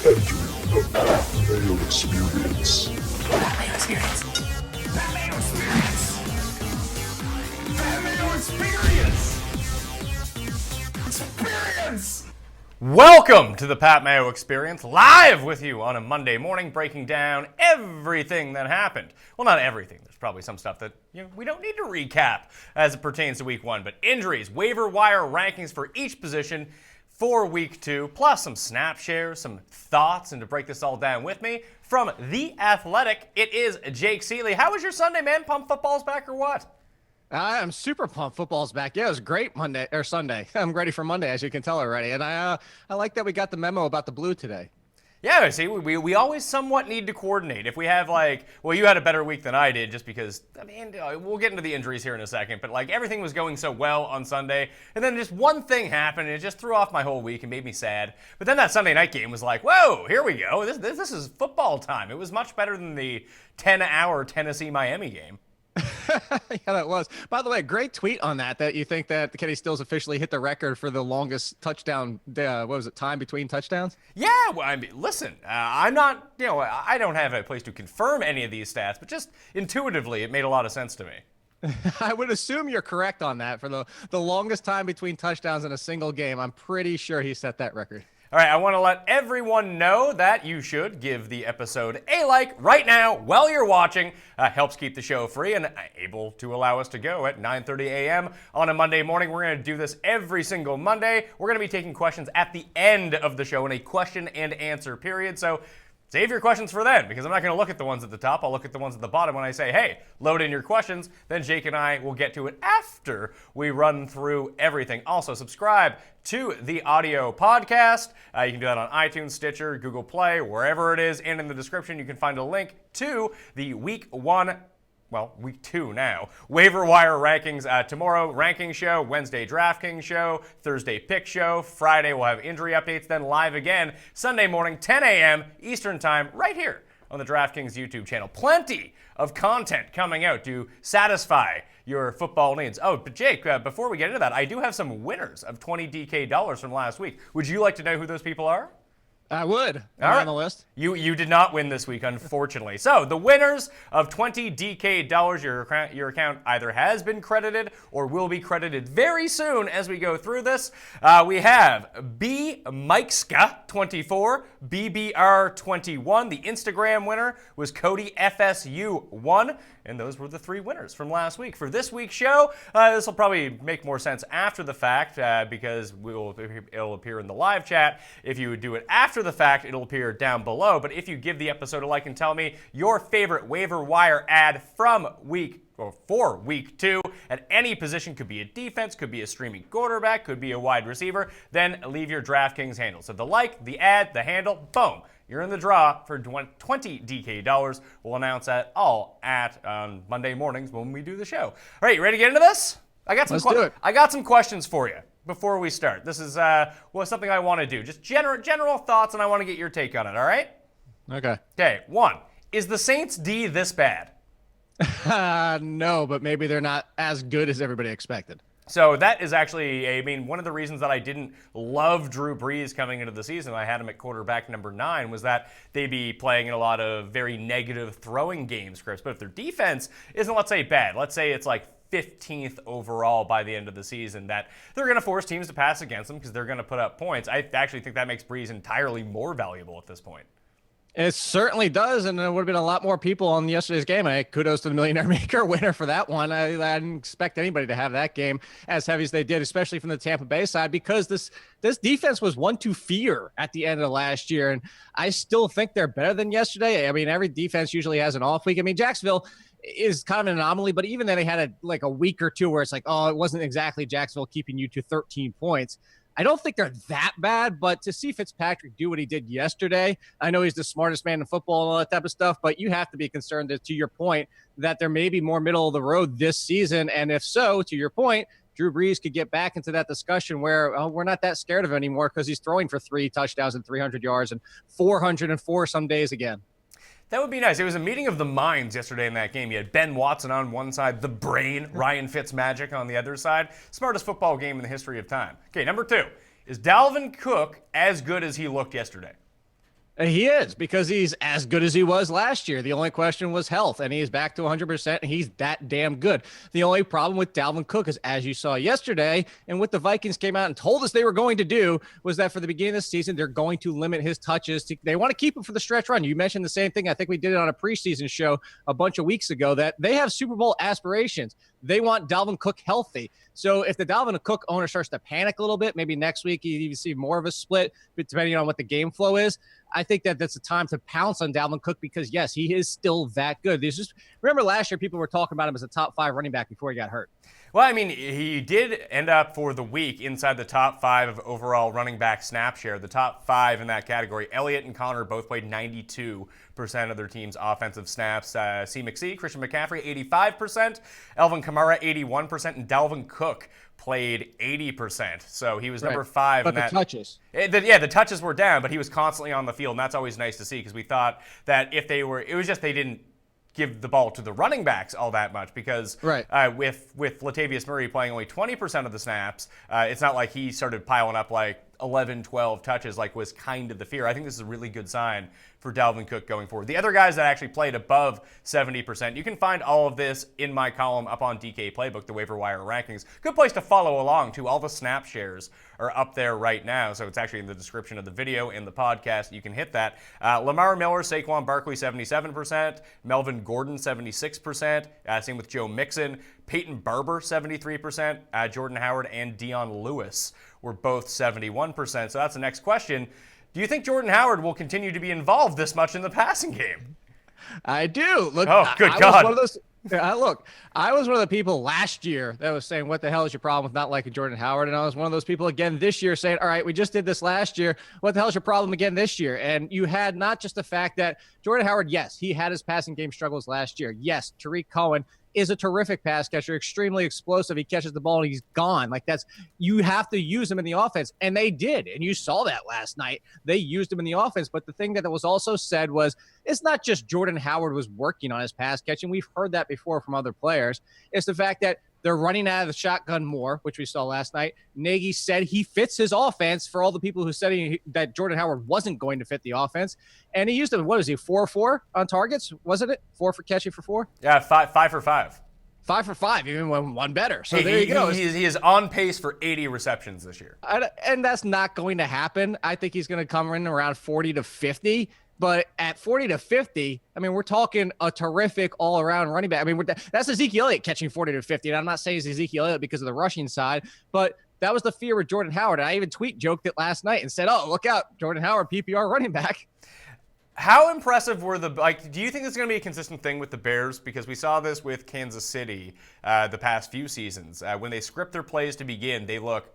Mayo Experience. Mayo Experience. Mayo Experience. Mayo Experience. Experience. Welcome to the Pat Mayo Experience, live with you on a Monday morning, breaking down everything that happened. Well, not everything. There's probably some stuff that we don't need to recap as it pertains to Week 1, but injuries, waiver wire rankings for each position for Week 2, plus some snap shares, some thoughts, and to break this all down with me, from The Athletic, it is Jake Ciely. How was your Sunday, man? Pump football's back or what? I'm super pumped. Football's back. Yeah, it was great Sunday. I'm ready for Monday, as you can tell already. And I like that we got the memo about the blue today. Yeah, see, we always somewhat need to coordinate. If we have you had a better week than I did just because, we'll get into the injuries here in a second, but everything was going so well on Sunday, and then just one thing happened, and it just threw off my whole week and made me sad. But then that Sunday night game was like, whoa, here we go. This is football time. It was much better than the 10-hour Tennessee-Miami game. Yeah, that was. By the way, great tweet on that you think that Kenny Stills officially hit the record for the longest touchdown, time between touchdowns? Yeah, well, listen, I'm not, I don't have a place to confirm any of these stats, but just intuitively, it made a lot of sense to me. I would assume you're correct on that. For the longest time between touchdowns in a single game, I'm pretty sure he set that record. All right, I want to let everyone know that you should give the episode a like right now while you're watching. Helps keep the show free and able to allow us to go at 9:30 a.m. on a Monday morning. We're going to do this every single Monday. We're going to be taking questions at the end of the show in a question and answer period. So save your questions for then, because I'm not going to look at the ones at the top. I'll look at the ones at the bottom when I say, hey, load in your questions. Then Jake and I will get to it after we run through everything. Also, subscribe to the audio podcast. You can do that on iTunes, Stitcher, Google Play, wherever it is. And in the description, you can find a link to the Week 2 now. Waiver Wire Rankings tomorrow, ranking show, Wednesday DraftKings show, Thursday pick show, Friday we'll have injury updates, then live again Sunday morning, 10 a.m. Eastern time, right here on the DraftKings YouTube channel. Plenty of content coming out to satisfy your football needs. Oh, but Jake, before we get into that, I do have some winners of 20 DK dollars from last week. Would you like to know who those people are? I would. All right. On the list. You did not win this week, unfortunately. So the winners of 20 DK dollars, your account either has been credited or will be credited very soon as we go through this. We have B Mikeska 24, BBR 21. The Instagram winner was Cody FSU 1. And those were the three winners from last week. For this week's show, this will probably make more sense after the fact because it'll appear in the live chat. If you would do it after the fact, it'll appear down below. But if you give the episode a like and tell me your favorite waiver wire ad from for Week 2 at any position, could be a defense, could be a streaming quarterback, could be a wide receiver, then leave your DraftKings handle. So the like, the ad, the handle, boom. You're in the draw for 20 DK dollars. We'll announce that all at Monday mornings when we do the show. All right, you ready to get into this? Let's do it. I got some questions for you before we start. This is something I want to do. Just general thoughts, and I want to get your take on it, all right? Okay. Okay, 1. Is the Saints D this bad? No, but maybe they're not as good as everybody expected. So that is actually, one of the reasons that I didn't love Drew Brees coming into the season, I had him at quarterback number 9, was that they'd be playing in a lot of very negative throwing game scripts. But if their defense isn't, let's say, bad, let's say it's like 15th overall by the end of the season, that they're going to force teams to pass against them because they're going to put up points. I actually think that makes Brees entirely more valuable at this point. It certainly does, and there would have been a lot more people on yesterday's game. Kudos to the Millionaire Maker winner for that one. I didn't expect anybody to have that game as heavy as they did, especially from the Tampa Bay side, because this defense was one to fear at the end of last year, and I still think they're better than yesterday. Every defense usually has an off week. Jacksonville is kind of an anomaly, but even then they had a week or two where it's like, oh, it wasn't exactly Jacksonville keeping you to 13 points. I don't think they're that bad, but to see Fitzpatrick do what he did yesterday, I know he's the smartest man in football and all that type of stuff, but you have to be concerned that, to your point, that there may be more middle of the road this season. And if so, to your point, Drew Brees could get back into that discussion where we're not that scared of him anymore because he's throwing for 3 touchdowns and 300 yards and 404 some days again. That would be nice. It was a meeting of the minds yesterday in that game. You had Ben Watson on one side, the brain, Ryan Fitzmagic on the other side. Smartest football game in the history of time. Okay, number 2. Is Dalvin Cook as good as he looked yesterday? He is, because he's as good as he was last year. The only question was health, and he's back to 100%, and he's that damn good. The only problem with Dalvin Cook is, as you saw yesterday, and what the Vikings came out and told us they were going to do, was that for the beginning of the season, they're going to limit his touches. They want to keep him for the stretch run. You mentioned the same thing. I think we did it on a preseason show a bunch of weeks ago, that they have Super Bowl aspirations. They want Dalvin Cook healthy. So if the Dalvin Cook owner starts to panic a little bit, maybe next week you even see more of a split, but depending on what the game flow is, I think that that's a time to pounce on Dalvin Cook, because, yes, he is still that good. Remember last year, people were talking about him as a top 5 running back before he got hurt. Well, I mean, he did end up for the week inside the top 5 of overall running back snap share. The top 5 in that category, Elliott and Connor both played 92% of their team's offensive snaps. C. McSee, Christian McCaffrey, 85%, Elvin Kamara, 81%, and Dalvin Cook played 80%. So he was number 5 but in that. The touches. The touches were down, but he was constantly on the field, and that's always nice to see, because we thought that if they were, it was just they didn't give the ball to the running backs all that much, because with Latavius Murray playing only 20% of the snaps, it's not like he started piling up like 11, 12 touches like was kind of the fear. I think this is a really good sign for Dalvin Cook going forward. The other guys that actually played above 70%, you can find all of this in my column up on DK Playbook, the Waiver Wire Rankings. Good place to follow along, too. All the snap shares are up there right now, so it's actually in the description of the video and the podcast. You can hit that. Lamar Miller, Saquon Barkley, 77%. Melvin Gordon, 76%. Same with Joe Mixon. Peyton Barber, 73%. Jordan Howard and Dion Lewis were both 71%. So that's the next question. Do you think Jordan Howard will continue to be involved this much in the passing game? I do. Look, oh, good I God. Was one of those, I was one of the people last year that was saying, what the hell is your problem with not liking Jordan Howard? And I was one of those people again this year saying, all right, we just did this last year. What the hell is your problem again this year? And you had not just the fact that Jordan Howard, yes, he had his passing game struggles last year. Yes, Tariq Cohen is a terrific pass catcher, extremely explosive. He catches the ball and he's gone. You have to use him in the offense. And they did. And you saw that last night. They used him in the offense. But the thing that was also said was, it's not just Jordan Howard was working on his pass catching. We've heard that before from other players. It's the fact that they're running out of the shotgun more, which we saw last night. Nagy said he fits his offense for all the people who said that Jordan Howard wasn't going to fit the offense. And he used him, 4-4 on targets, wasn't it? 4 for catching for 4? Yeah, 5 for 5. 5 for 5, even one better. So there you go. He is on pace for 80 receptions this year. And that's not going to happen. I think he's going to come in around 40 to 50. But at 40 to 50, I mean, we're talking a terrific all-around running back. I mean, that's Ezekiel Elliott catching 40 to 50. And I'm not saying it's Ezekiel Elliott because of the rushing side, but that was the fear with Jordan Howard. And I even joked it last night and said, oh, look out, Jordan Howard, PPR running back. How impressive were do you think this is going to be a consistent thing with the Bears? Because we saw this with Kansas City the past few seasons. When they script their plays to begin, they look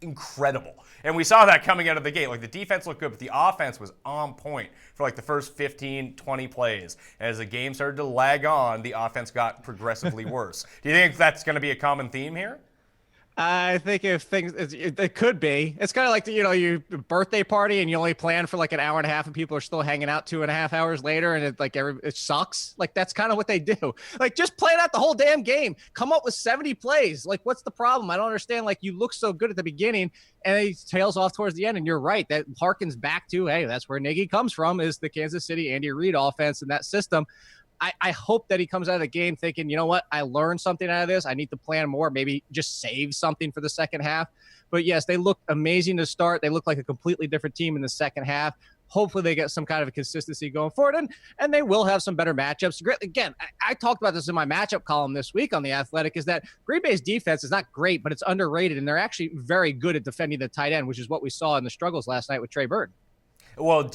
incredible. And we saw that coming out of the gate. The defense looked good, but the offense was on point for the first 15, 20 plays. And as the game started to lag on, the offense got progressively worse. Do you think that's going to be a common theme here? I think it could be. It's kind of like your birthday party and you only plan for an hour and a half and people are still hanging out 2.5 hours later and it sucks. That's kind of what they do. Just plan out the whole damn game. Come up with 70 plays. What's the problem? I don't understand. You look so good at the beginning and it tails off towards the end. And you're right. That harkens back to, hey, that's where Nagy comes from, is the Kansas City Andy Reid offense and that system. I hope that he comes out of the game thinking, you know what, I learned something out of this. I need to plan more, maybe just save something for the second half. But yes, they look amazing to start. They look like a completely different team in the second half. Hopefully they get some kind of a consistency going forward, and they will have some better matchups. Again, I talked about this in my matchup column this week on The Athletic, is that Green Bay's defense is not great, but it's underrated, and they're actually very good at defending the tight end, which is what we saw in the struggles last night with Trey Burton. Well,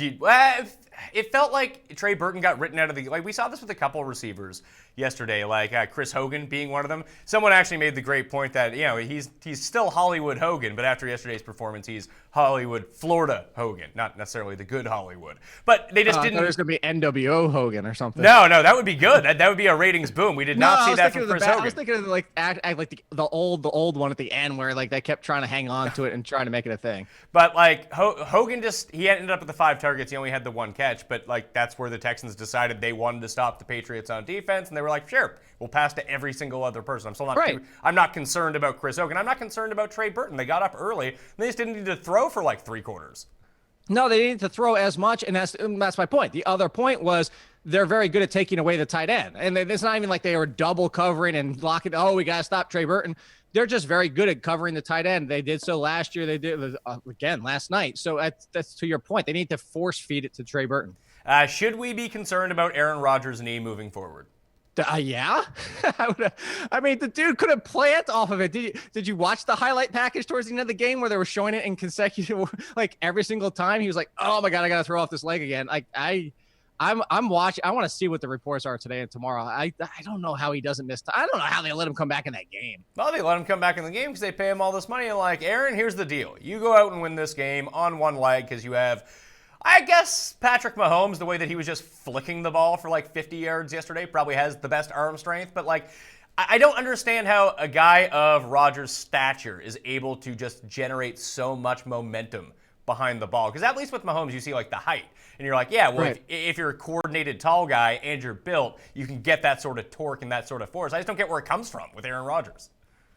it felt like Trey Burton got written out of the... we saw this with a couple of receivers yesterday, Chris Hogan being one of them. Someone actually made the great point that, he's still Hollywood Hogan, but after yesterday's performance, he's Hollywood Florida Hogan, not necessarily the good Hollywood. But they just didn't... I thought it was going to be NWO Hogan or something. No, that would be good. That would be a ratings boom. We did not see that from Chris Hogan. I was thinking of the old one at the end where they kept trying to hang on to it and trying to make it a thing. But Hogan he ended up with the 5 targets. He only had the 1 catch, but that's where the Texans decided they wanted to stop the Patriots on defense, and they were like, sure, we'll pass to every single other person. I'm not concerned about Chris Hogan. I'm not concerned about Trey Burton. They got up early, and they just didn't need to throw for 3 quarters. No, they needed to throw as much, and that's my point. The other point was they're very good at taking away the tight end, and it's not even like they were double covering and locking. Oh, we got to stop Trey Burton. They're just very good at covering the tight end. They did so last year. They did again last night. So that's to your point. They need to force feed it to Trey Burton. Should we be concerned about Aaron Rodgers' knee moving forward? Yeah. I mean, the dude couldn't plant off of it. Did you watch the highlight package towards the end of the game where they were showing it in consecutive, like every single time? He was like, "Oh my god, I got to throw off this leg again." Like I'm watching. I want to see what the reports are today and tomorrow. I don't know how he doesn't miss time. I don't know how they let him come back in that game. Well, they let him come back in the game because they pay him all this money. And like, Aaron, here's the deal: you go out and win this game on one leg because you have, I guess, Patrick Mahomes, the way that he was just flicking the ball for like 50 yards yesterday, probably has the best arm strength. But like, I don't understand how a guy of Rodgers' stature is able to just generate so much momentum behind the ball. Because at least with Mahomes, you see like the height. And you're like, yeah, well, right. if you're a coordinated tall guy and you're built, you can get that sort of torque and that sort of force. I just don't get where it comes from with Aaron Rodgers.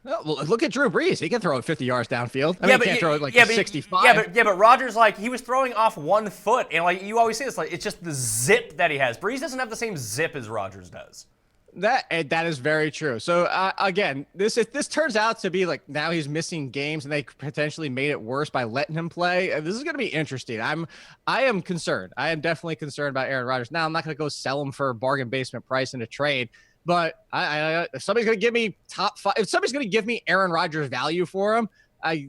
Well, look at Drew Brees. He can throw it 50 yards downfield. I mean, he can't throw it like 65. Yeah, but Rodgers, like, he was throwing off 1 foot, and like you always say, it's like it's just the zip that he has. Brees doesn't have the same zip as Rodgers does. That is very true. So again, if this turns out to be like now he's missing games and they potentially made it worse by letting him play, this is going to be interesting. I am concerned. I am definitely concerned about Aaron Rodgers. Now I'm not going to go sell him for a bargain basement price in a trade. But if somebody's going to give me top 5, if somebody's going to give me Aaron Rodgers value for him, I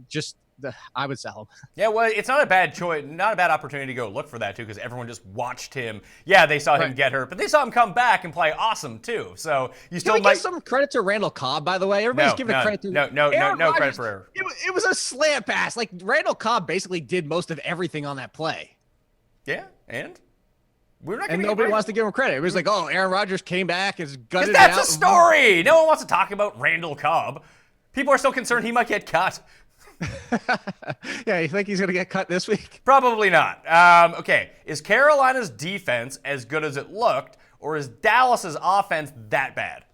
would sell him. Yeah, well, it's not a bad choice, not a bad opportunity to go look for that too, because everyone just watched him. Yeah, they saw him get hurt, but they saw him come back and play awesome too. So you still give some credit to Randall Cobb, by the way. Everybody's giving credit to no Rodgers, credit for Aaron. It was a slant pass. Like Randall Cobb basically did most of everything on that play. Yeah, and nobody wants to give him credit. It was like, oh, Aaron Rodgers came back and gutted it out. That's a out. story. No one wants to talk about Randall Cobb. People are still concerned he might get cut. Yeah, you think he's going to get cut this week? Probably not. Okay, is Carolina's defense as good as it looked, or is Dallas's offense that bad?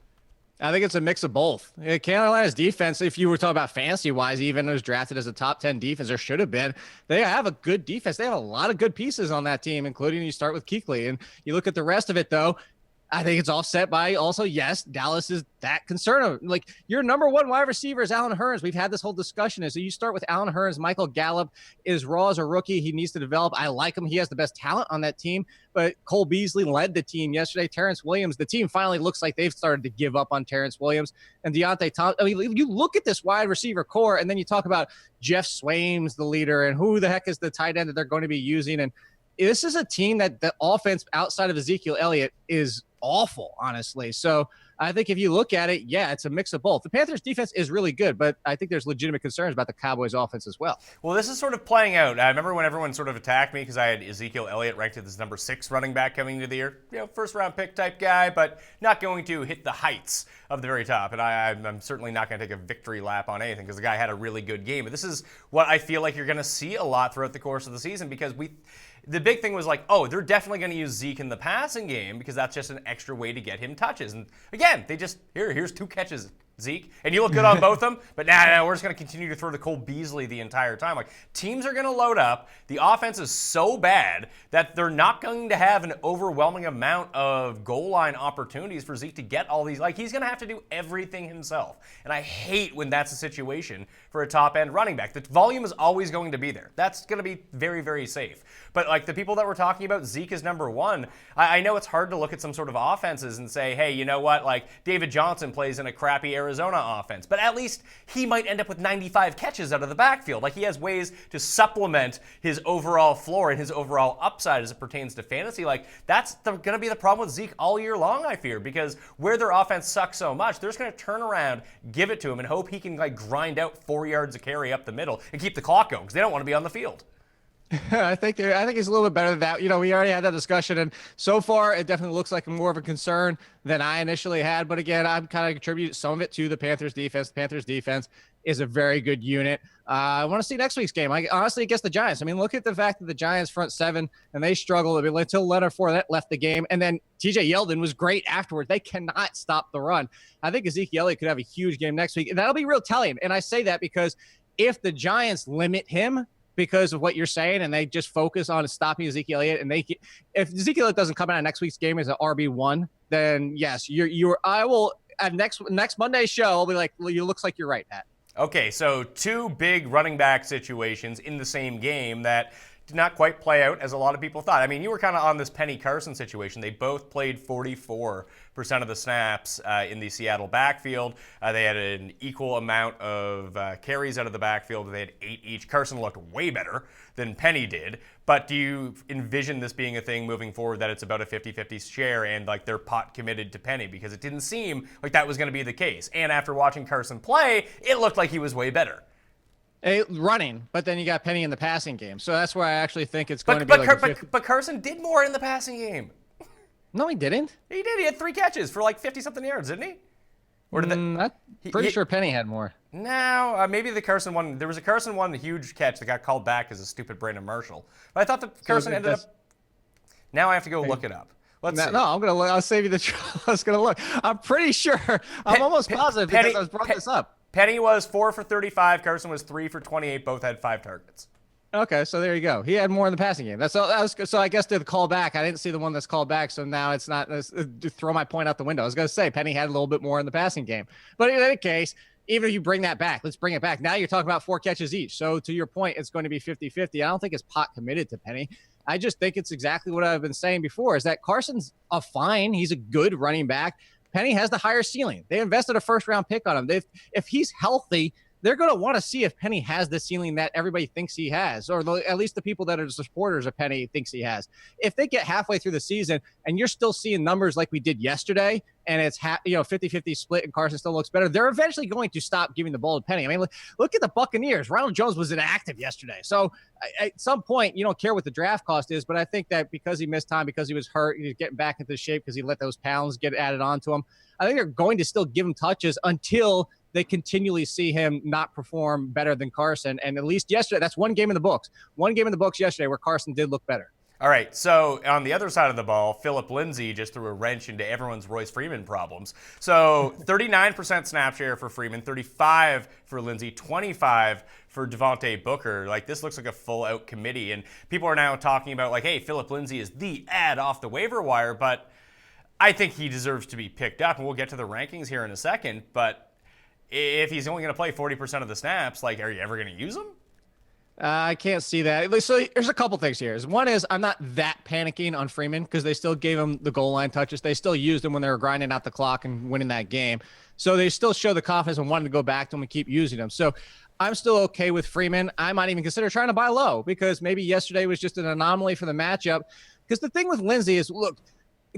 I think it's a mix of both. Carolina's defense, if you were talking about fantasy-wise, even was drafted as a top 10 defense, or should have been. They have a good defense. They have a lot of good pieces on that team, including you start with Kuechly. And you look at the rest of it, though, I think it's offset by also, yes, Dallas is that concerned. Like, your number one wide receiver is Allen Hurns. We've had this whole discussion. So you start with Allen Hurns. Michael Gallup is raw as a rookie. He needs to develop. I like him. He has the best talent on that team. But Cole Beasley led the team yesterday. Terrence Williams, the team finally looks like they've started to give up on Terrence Williams and Deontay Thomas. I mean, you look at this wide receiver core, and then you talk about Jeff Swaim's the leader, and who the heck is the tight end that they're going to be using. And this is a team that the offense outside of Ezekiel Elliott is awful, honestly. So I think if you look at it, yeah, it's a mix of both. The Panthers defense is really good, but I think there's legitimate concerns about the Cowboys offense as well. Well, this is sort of playing out. I remember when everyone sort of attacked me because I had Ezekiel Elliott ranked as number 6 running back coming into the year. First round pick type guy, but not going to hit the heights of the very top. And I'm certainly not going to take a victory lap on anything because the guy had a really good game. But this is what I feel like you're going to see a lot throughout the course of the season because the big thing was like, oh, they're definitely going to use Zeke in the passing game because that's just an extra way to get him touches. And again, they just, here's 2 catches, Zeke. And you look good on both of them, but nah, we're just going to continue to throw to Cole Beasley the entire time. Like, teams are going to load up. The offense is so bad that they're not going to have an overwhelming amount of goal line opportunities for Zeke to get all these. Like, he's going to have to do everything himself. And I hate when that's a situation for a top-end running back. The volume is always going to be there. That's going to be very, very safe. But, like, the people that were talking about Zeke as number 1, I know it's hard to look at some sort of offenses and say, hey, you know what? Like, David Johnson plays in a crappy Arizona offense. But at least he might end up with 95 catches out of the backfield. Like, he has ways to supplement his overall floor and his overall upside as it pertains to fantasy. Like, that's going to be the problem with Zeke all year long, I fear, because where their offense sucks so much, they're just going to turn around, give it to him, and hope he can, like, grind out 4 yards of carry up the middle and keep the clock going because they don't want to be on the field. I think he's a little bit better than that. We already had that discussion, and so far it definitely looks like more of a concern than I initially had. But again, I'm kind of attribute some of it to the Panthers defense. The Panthers defense is a very good unit. I want to see next week's game. Honestly, against the Giants. I mean, look at the fact that the Giants front 7 and they struggled until Leonard Fournette left the game, and then TJ Yeldon was great afterward. They cannot stop the run. I think Ezekiel Elliott could have a huge game next week, and that'll be real telling. And I say that because if the Giants limit him, because of what you're saying, and they just focus on stopping Ezekiel Elliott. And if Ezekiel Elliott doesn't come out of next week's game as an RB1, then yes, I will at next Monday's show. I'll be like, well, it looks like you're right, Matt. Okay, so two big running back situations in the same game that did not quite play out as a lot of people thought. I mean, you were kind of on this Penny Carson situation. They both played 44% of the snaps in the Seattle backfield. They had an equal amount of carries out of the backfield. They had 8 each. Carson looked way better than Penny did. But do you envision this being a thing moving forward, that it's about a 50-50 share and like they're pot committed to Penny? Because it didn't seem like that was going to be the case. And after watching Carson play, it looked like he was way better. Running, but then you got Penny in the passing game. So that's where I actually think it's going to be but Carson did more in the passing game. No, he didn't. He did. He had 3 catches for like 50-something yards, didn't he? Or did I'm pretty sure Penny had more. No, maybe the Carson one. There was a Carson one, the huge catch that got called back as a stupid Brandon Marshall. But I thought that Carson ended up. Now I have to go look it up. Let's see. No, I'm gonna look. I'll save you the. I was gonna look. I'm pretty sure. I'm almost positive because I brought this up. Penny was 4 for 35. Carson was 3 for 28. Both had 5 targets. Okay, so there you go. He had more in the passing game. So I guess to the call back, I didn't see the one that's called back, so now it's not. Throw my point out the window. I was going to say Penny had a little bit more in the passing game. But in any case, even if you bring that back, let's bring it back. Now you're talking about 4 catches each. So to your point, it's going to be 50-50. I don't think it's pot committed to Penny. I just think it's exactly what I've been saying before, is that Carson's fine. He's a good running back. Penny has the higher ceiling. They invested a first-round pick on him. If he's healthy, they're going to want to see if Penny has the ceiling that everybody thinks he has, or at least the people that are the supporters of Penny thinks he has. If they get halfway through the season and you're still seeing numbers like we did yesterday, and it's 50-50 split and Carson still looks better, they're eventually going to stop giving the ball to Penny. I mean, look at the Buccaneers. Ronald Jones was inactive yesterday. So at some point, you don't care what the draft cost is, but I think that because he missed time, because he was hurt, he's getting back into shape because he let those pounds get added onto him, I think they're going to still give him touches until they continually see him not perform better than Carson. And at least yesterday, that's one game in the books. One game in the books yesterday where Carson did look better. All right, so on the other side of the ball, Phillip Lindsay just threw a wrench into everyone's Royce Freeman problems. So 39% snap share for Freeman, 35 for Lindsay, 25 for Devontae Booker. Like, this looks like a full-out committee. And people are now talking about, like, hey, Phillip Lindsay is the ad off the waiver wire, but I think he deserves to be picked up. And we'll get to the rankings here in a second, but if he's only going to play 40% of the snaps, like, are you ever going to use him? I can't see that. So there's a couple things here. One is I'm not that panicking on Freeman because they still gave him the goal line touches. They still used him when they were grinding out the clock and winning that game. So they still show the confidence and wanting to go back to him and keep using him. So I'm still okay with Freeman. I might even consider trying to buy low because maybe yesterday was just an anomaly for the matchup. Because the thing with Lindsay is, look,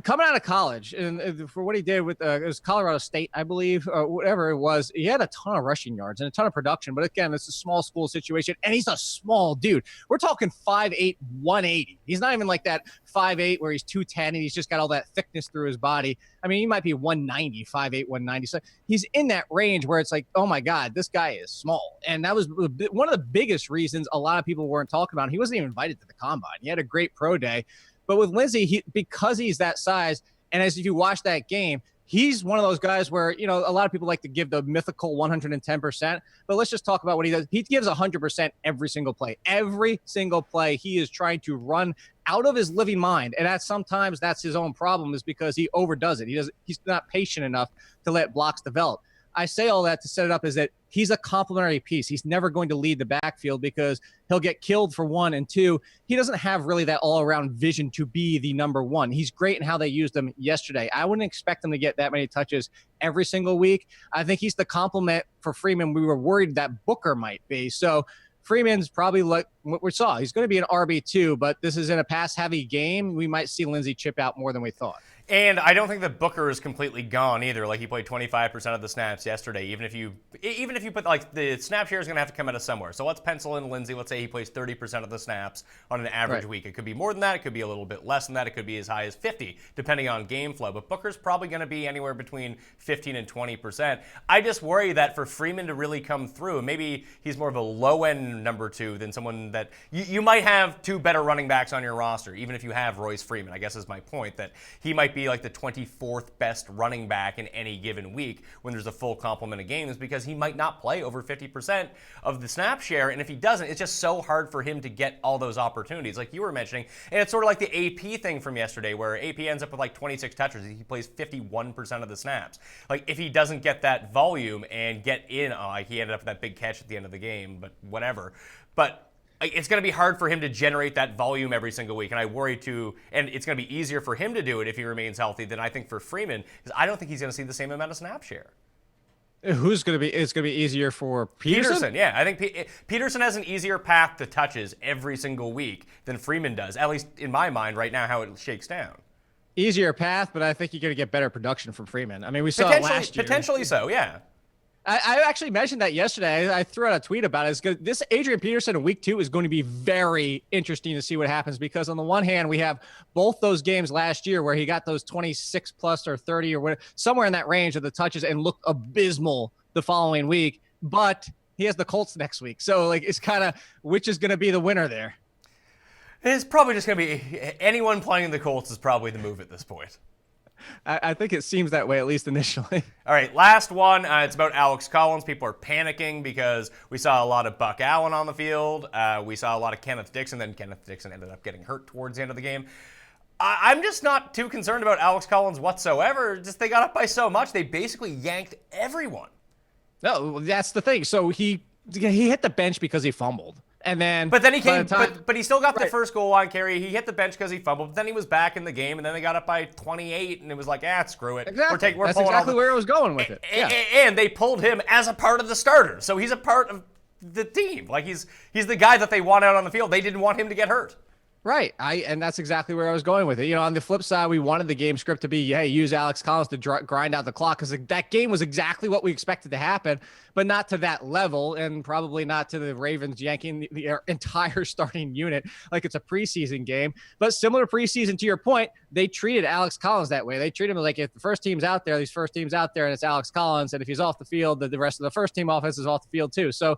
coming out of college, and for what he did with it was Colorado State, I believe, or whatever it was, he had a ton of rushing yards and a ton of production. But again, it's a small school situation, and he's a small dude. We're talking 5'8", 180. He's not even like that 5'8", where he's 210, and he's just got all that thickness through his body. I mean, he might be 190, 5'8", 190. So he's in that range where it's like, oh my God, this guy is small. And that was one of the biggest reasons a lot of people weren't talking about him. He wasn't even invited to the combine. He had a great pro day. But with Lindsay, because he's that size, and as if you watch that game, he's one of those guys where, you know, a lot of people like to give the mythical 110%. But let's just talk about what he does. He gives 100% every single play. Every single play, he is trying to run out of his living mind. And sometimes that's his own problem, is because he overdoes it. He's not patient enough to let blocks develop. I say all that to set it up is that he's a complementary piece. He's never going to lead the backfield because he'll get killed for one, and two, he doesn't have really that all-around vision to be the number one. He's great in how they used him yesterday. I wouldn't expect him to get that many touches every single week. I think he's the complement for Freeman we were worried that Booker might be. So Freeman's probably like what we saw. He's going to be an RB2, but this is in a pass-heavy game. We might see Lindsay chip out more than we thought. And I don't think that Booker is completely gone either. Like, he played 25% of the snaps yesterday. Even if you put, like, the snap share is going to have to come out of somewhere. So let's pencil in Lindsay. Let's say he plays 30% of the snaps on an average week. It could be more than that. It could be a little bit less than that. It could be as high as 50, depending on game flow. But Booker's probably going to be anywhere between 15 and 20%. I just worry that for Freeman to really come through, maybe he's more of a low-end number 2 than someone that you might have 2 better running backs on your roster, even if you have Royce Freeman. I guess is my point, that he might be be like the 24th best running back in any given week when there's a full complement of games, because he might not play over 50% of the snap share. And if he doesn't, it's just so hard for him to get all those opportunities like you were mentioning. And it's sort of like the AP thing from yesterday, where AP ends up with like 26 touches. He plays 51% of the snaps. Like, if he doesn't get that volume and get in, like he ended up with that big catch at the end of the game, but whatever. But it's going to be hard for him to generate that volume every single week. And I worry too, and it's going to be easier for him to do it if he remains healthy than I think for Freeman, because I don't think he's going to see the same amount of snap share. Who's going to be? It's going to be easier for Peterson. Yeah, I think Peterson has an easier path to touches every single week than Freeman does, at least in my mind right now, how it shakes down. Easier path, but I think you're going to get better production from Freeman. I mean, we saw it last year. Potentially so, yeah. I actually mentioned that yesterday. I threw out a tweet about it. This Adrian Peterson in week 2 is going to be very interesting to see what happens, because on the one hand, we have both those games last year where he got those 26 plus or 30 or whatever, somewhere in that range of the touches, and looked abysmal the following week. But he has the Colts next week. So like, it's kind of which is going to be the winner there. It's probably just going to be anyone playing the Colts is probably the move at this point. I think it seems that way, at least initially. All right, last one. It's about Alex Collins. People are panicking because we saw a lot of Buck Allen on the field. We saw a lot of Kenneth Dixon. Then Kenneth Dixon ended up getting hurt towards the end of the game. I'm just not too concerned about Alex Collins whatsoever. Just they got up by so much, they basically yanked everyone. No, that's the thing. So he hit the bench because he fumbled. And then, but then he came, but he still got the first goal line carry. He hit the bench because he fumbled. But then he was back in the game, and then they got up by 28, and it was like, screw it. Exactly. We're That's pulling exactly where I was going with it. And they pulled him as a part of the starters, so he's a part of the team. Like he's the guy that they want out on the field. They didn't want him to get hurt. Right. And that's exactly where I was going with it. You know, on the flip side, we wanted the game script to be, hey, use Alex Collins to grind out the clock, because that game was exactly what we expected to happen, but not to that level, and probably not to the Ravens yanking the entire starting unit like it's a preseason game. But similar preseason, to your point, they treated Alex Collins that way. They treat him like, if the first team's out there, these first team's out there, and it's Alex Collins, and if he's off the field, the rest of the first team offense is off the field too. So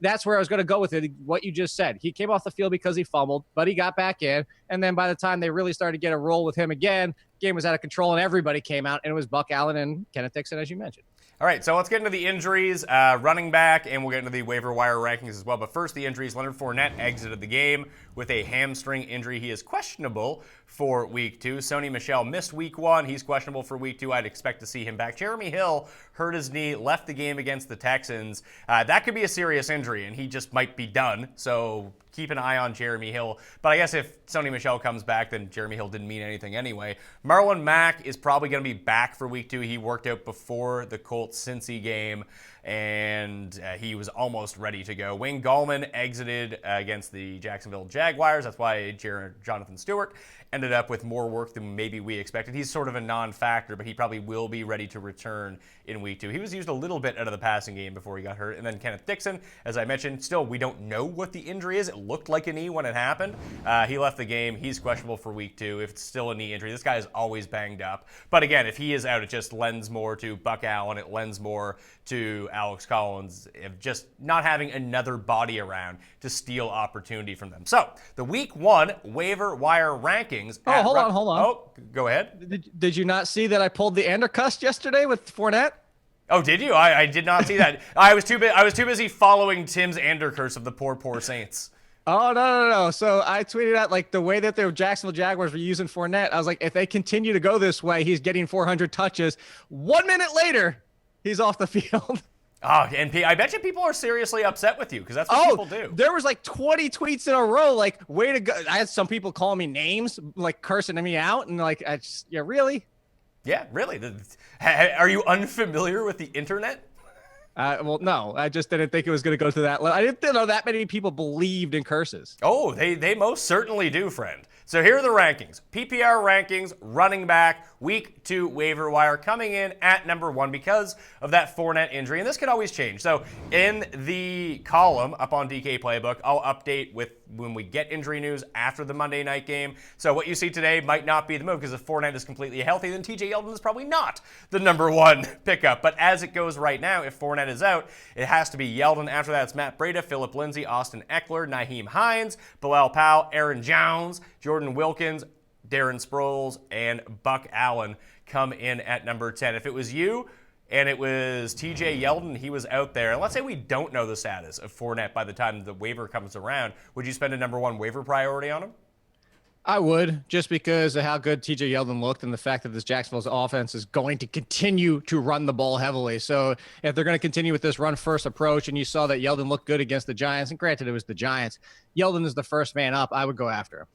that's where I was going to go with it, what you just said. He came off the field because he fumbled, but he got back in. And then by the time they really started to get a roll with him again, game was out of control, and everybody came out, and it was Buck Allen and Kenneth Dixon, as you mentioned. All right, so let's get into the injuries, running back, and we'll get into the waiver wire rankings as well. But first, the injuries. Leonard Fournette exited the game with a hamstring injury. He is questionable for week 2. Sony Michel missed week 1. He's questionable for week 2. I'd expect to see him back. Jeremy Hill hurt his knee, left the game against the Texans. That could be a serious injury, and he just might be done. So keep an eye on Jeremy Hill. But I guess if Sony Michel comes back, then Jeremy Hill didn't mean anything anyway. Marlon Mack is probably going to be back for week 2. He worked out before the Colts-Cincy game, and he was almost ready to go. Wayne Gallman exited against the Jacksonville Jaguars. That's why Jonathan Stewart ended up with more work than maybe we expected. He's sort of a non-factor, but he probably will be ready to return in week 2. He was used a little bit out of the passing game before he got hurt. And then Kenneth Dixon, as I mentioned, still we don't know what the injury is. It looked like a knee when it happened. He left the game. He's questionable for week 2. If it's still a knee injury, this guy is always banged up. But again, if he is out, it just lends more to Buck Allen. It lends more to Alex Collins of just not having another body around to steal opportunity from them. So the week 1 waiver wire rankings. Oh, hold on. Oh, go ahead. Did you not see that I pulled the Andercust yesterday with Fournette? Oh, did you? I did not see that. I was too busy following Tim's Andercurse of the poor Saints. Oh, no. So I tweeted out, like, the way that the Jacksonville Jaguars were using Fournette, I was like, if they continue to go this way, he's getting 400 touches. 1 minute later, he's off the field. Oh, and I bet you people are seriously upset with you, because that's what people do. There was like 20 tweets in a row, like, way to go. I had some people calling me names, like cursing me out, and like, really? Yeah, really? Are you unfamiliar with the internet? Well, no, I just didn't think it was going to go to that level. I didn't know that many people believed in curses. Oh, they most certainly do, friend. So here are the rankings. PPR rankings, running back, week 2 waiver wire coming in at number 1 because of that Fournette injury. And this could always change. So in the column up on DK Playbook, I'll update with when we get injury news after the Monday night game. So what you see today might not be the move, because if Fournette is completely healthy, then TJ Yeldon is probably not the number 1 pickup. But as it goes right now, if Fournette is out, it has to be Yeldon. After that, it's Matt Breida, Phillip Lindsay, Austin Eckler, Nyheim Hines, Bilal Powell, Aaron Jones, Jordan Wilkins, Darren Sproles, and Buck Allen come in at number 10. If it was you and it was TJ Yeldon, he was out there, and let's say we don't know the status of Fournette by the time the waiver comes around, would you spend a number 1 waiver priority on him? I would, just because of how good TJ Yeldon looked and the fact that this Jacksonville's offense is going to continue to run the ball heavily. So if they're going to continue with this run-first approach, and you saw that Yeldon looked good against the Giants, and granted it was the Giants, Yeldon is the first man up, I would go after him.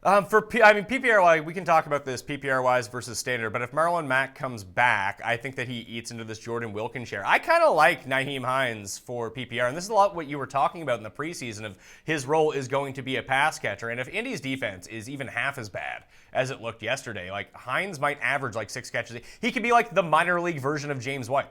PPR, we can talk about this PPR-wise versus standard, but if Marlon Mack comes back, I think that he eats into this Jordan Wilkins share. I kind of like Nyheim Hines for PPR, and this is a lot what you were talking about in the preseason of his role is going to be a pass catcher, and if Indy's defense is even half as bad as it looked yesterday, like Hines might average like 6 catches. He could be like the minor league version of James White.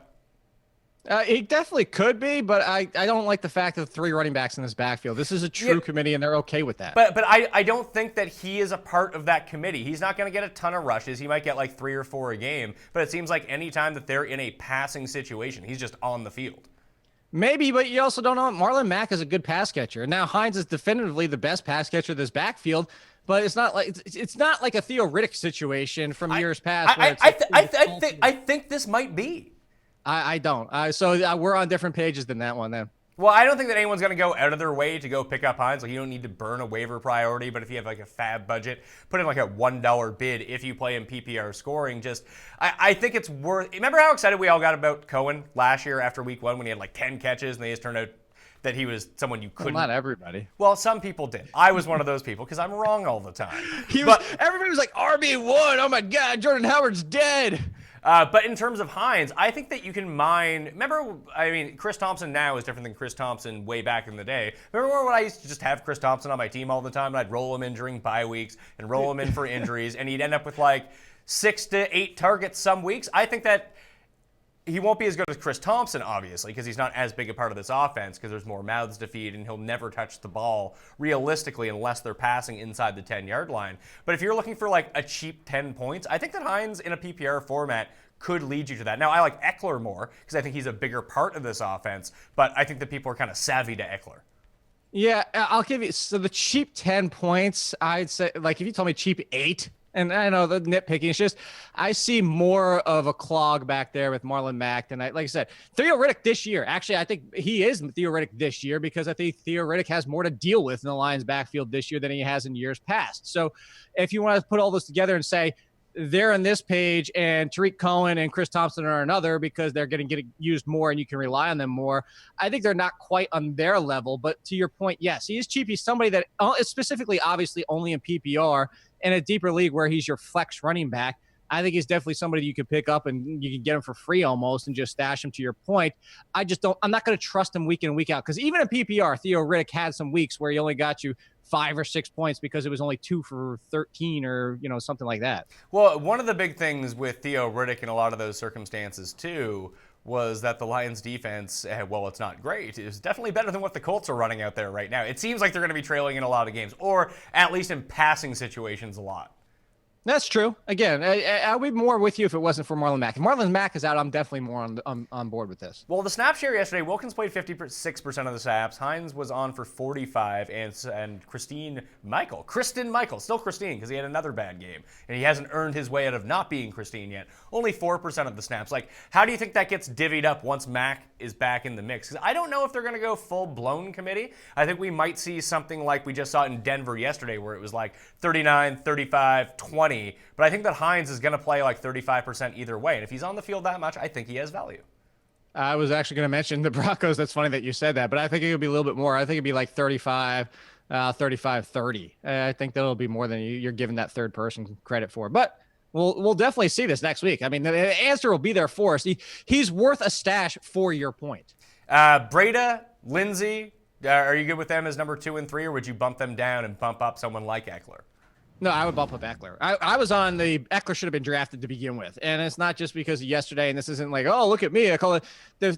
He definitely could be, but I don't like the fact that 3 running backs in this backfield. This is a true committee, and they're okay with that. But I don't think that he is a part of that committee. He's not going to get a ton of rushes. He might get like 3 or 4 a game, but it seems like any time that they're in a passing situation, he's just on the field. Maybe, but you also don't know. Marlon Mack is a good pass catcher. And now Hines is definitively the best pass catcher of this backfield, but it's not like a Theo Riddick situation from years past. I think this might be. I don't. So we're on different pages than that one then. Well, I don't think that anyone's going to go out of their way to go pick up Hines. Like, you don't need to burn a waiver priority, but if you have like a fab budget, put in like a $1 bid if you play in PPR scoring. I think it's worth. Remember how excited we all got about Cohen last year after week 1 when he had like 10 catches and they just turned out that he was someone you couldn't. Well, not everybody. Well, some people did. I was one of those people because I'm wrong all the time. Everybody was like, RB1, oh my God, Jordan Howard's dead. But in terms of Hines, I think that you can mine. Remember, Chris Thompson now is different than Chris Thompson way back in the day. Remember when I used to just have Chris Thompson on my team all the time, and I'd roll him in during bye weeks and roll him in for injuries, and he'd end up with like 6 to 8 targets some weeks. I think that he won't be as good as Chris Thompson, obviously, because he's not as big a part of this offense because there's more mouths to feed, and he'll never touch the ball realistically unless they're passing inside the 10-yard line. But if you're looking for like a cheap 10 points, I think that Hines in a PPR format could lead you to that. Now, I like Eckler more because I think he's a bigger part of this offense, but I think that people are kind of savvy to Eckler. Yeah, I'll give you, so the cheap 10 points, I'd say, like if you told me cheap 8, and I know the nitpicking, it's just I see more of a clog back there with Marlon Mack than like I said, Theo Riddick this year. Actually, I think he is Theo Riddick this year because I think Theo Riddick has more to deal with in the Lions backfield this year than he has in years past. So if you want to put all this together and say they're on this page and Tariq Cohen and Chris Thompson are another because they're going to get used more and you can rely on them more, I think they're not quite on their level. But to your point, yes, he is cheap. He's somebody that is specifically, obviously, only in PPR. In a deeper league where he's your flex running back, I think he's definitely somebody you can pick up and you can get him for free almost and just stash him to your point. I'm not going to trust him week in and week out because even in PPR, Theo Riddick had some weeks where he only got you 5 or 6 points because it was only 2 for 13 or, something like that. Well, one of the big things with Theo Riddick in a lot of those circumstances too was that the Lions defense, well, it's not great. It's definitely better than what the Colts are running out there right now. It seems like they're going to be trailing in a lot of games, or at least in passing situations a lot. That's true. Again, I would be more with you if it wasn't for Marlon Mack. If Marlon Mack is out, I'm definitely more on board with this. Well, the snap share yesterday, Wilkins played 56% of the snaps. Hines was on for 45, and Kristen Michael, still Christine because he had another bad game, and he hasn't earned his way out of not being Christine yet. Only 4% of the snaps. Like, how do you think that gets divvied up once Mack is back in the mix? Because I don't know if they're going to go full-blown committee. I think we might see something like we just saw in Denver yesterday where it was like 39, 35, 20. But I think that Hines is going to play like 35% either way. And if he's on the field that much, I think he has value. I was actually going to mention the Broncos. That's funny that you said that, but I think it would be a little bit more. I think it'd be like 35, 30. I think that'll be more than you're giving that third person credit for. But we'll definitely see this next week. I mean, the answer will be there for us. He's worth a stash for your point. Breda, Lindsey, are you good with them as number 2 and 3, or would you bump them down and bump up someone like Eckler? No, I would bump up Eckler. I was on the Eckler should have been drafted to begin with. And it's not just because of yesterday, and this isn't like, oh, look at me. I call it.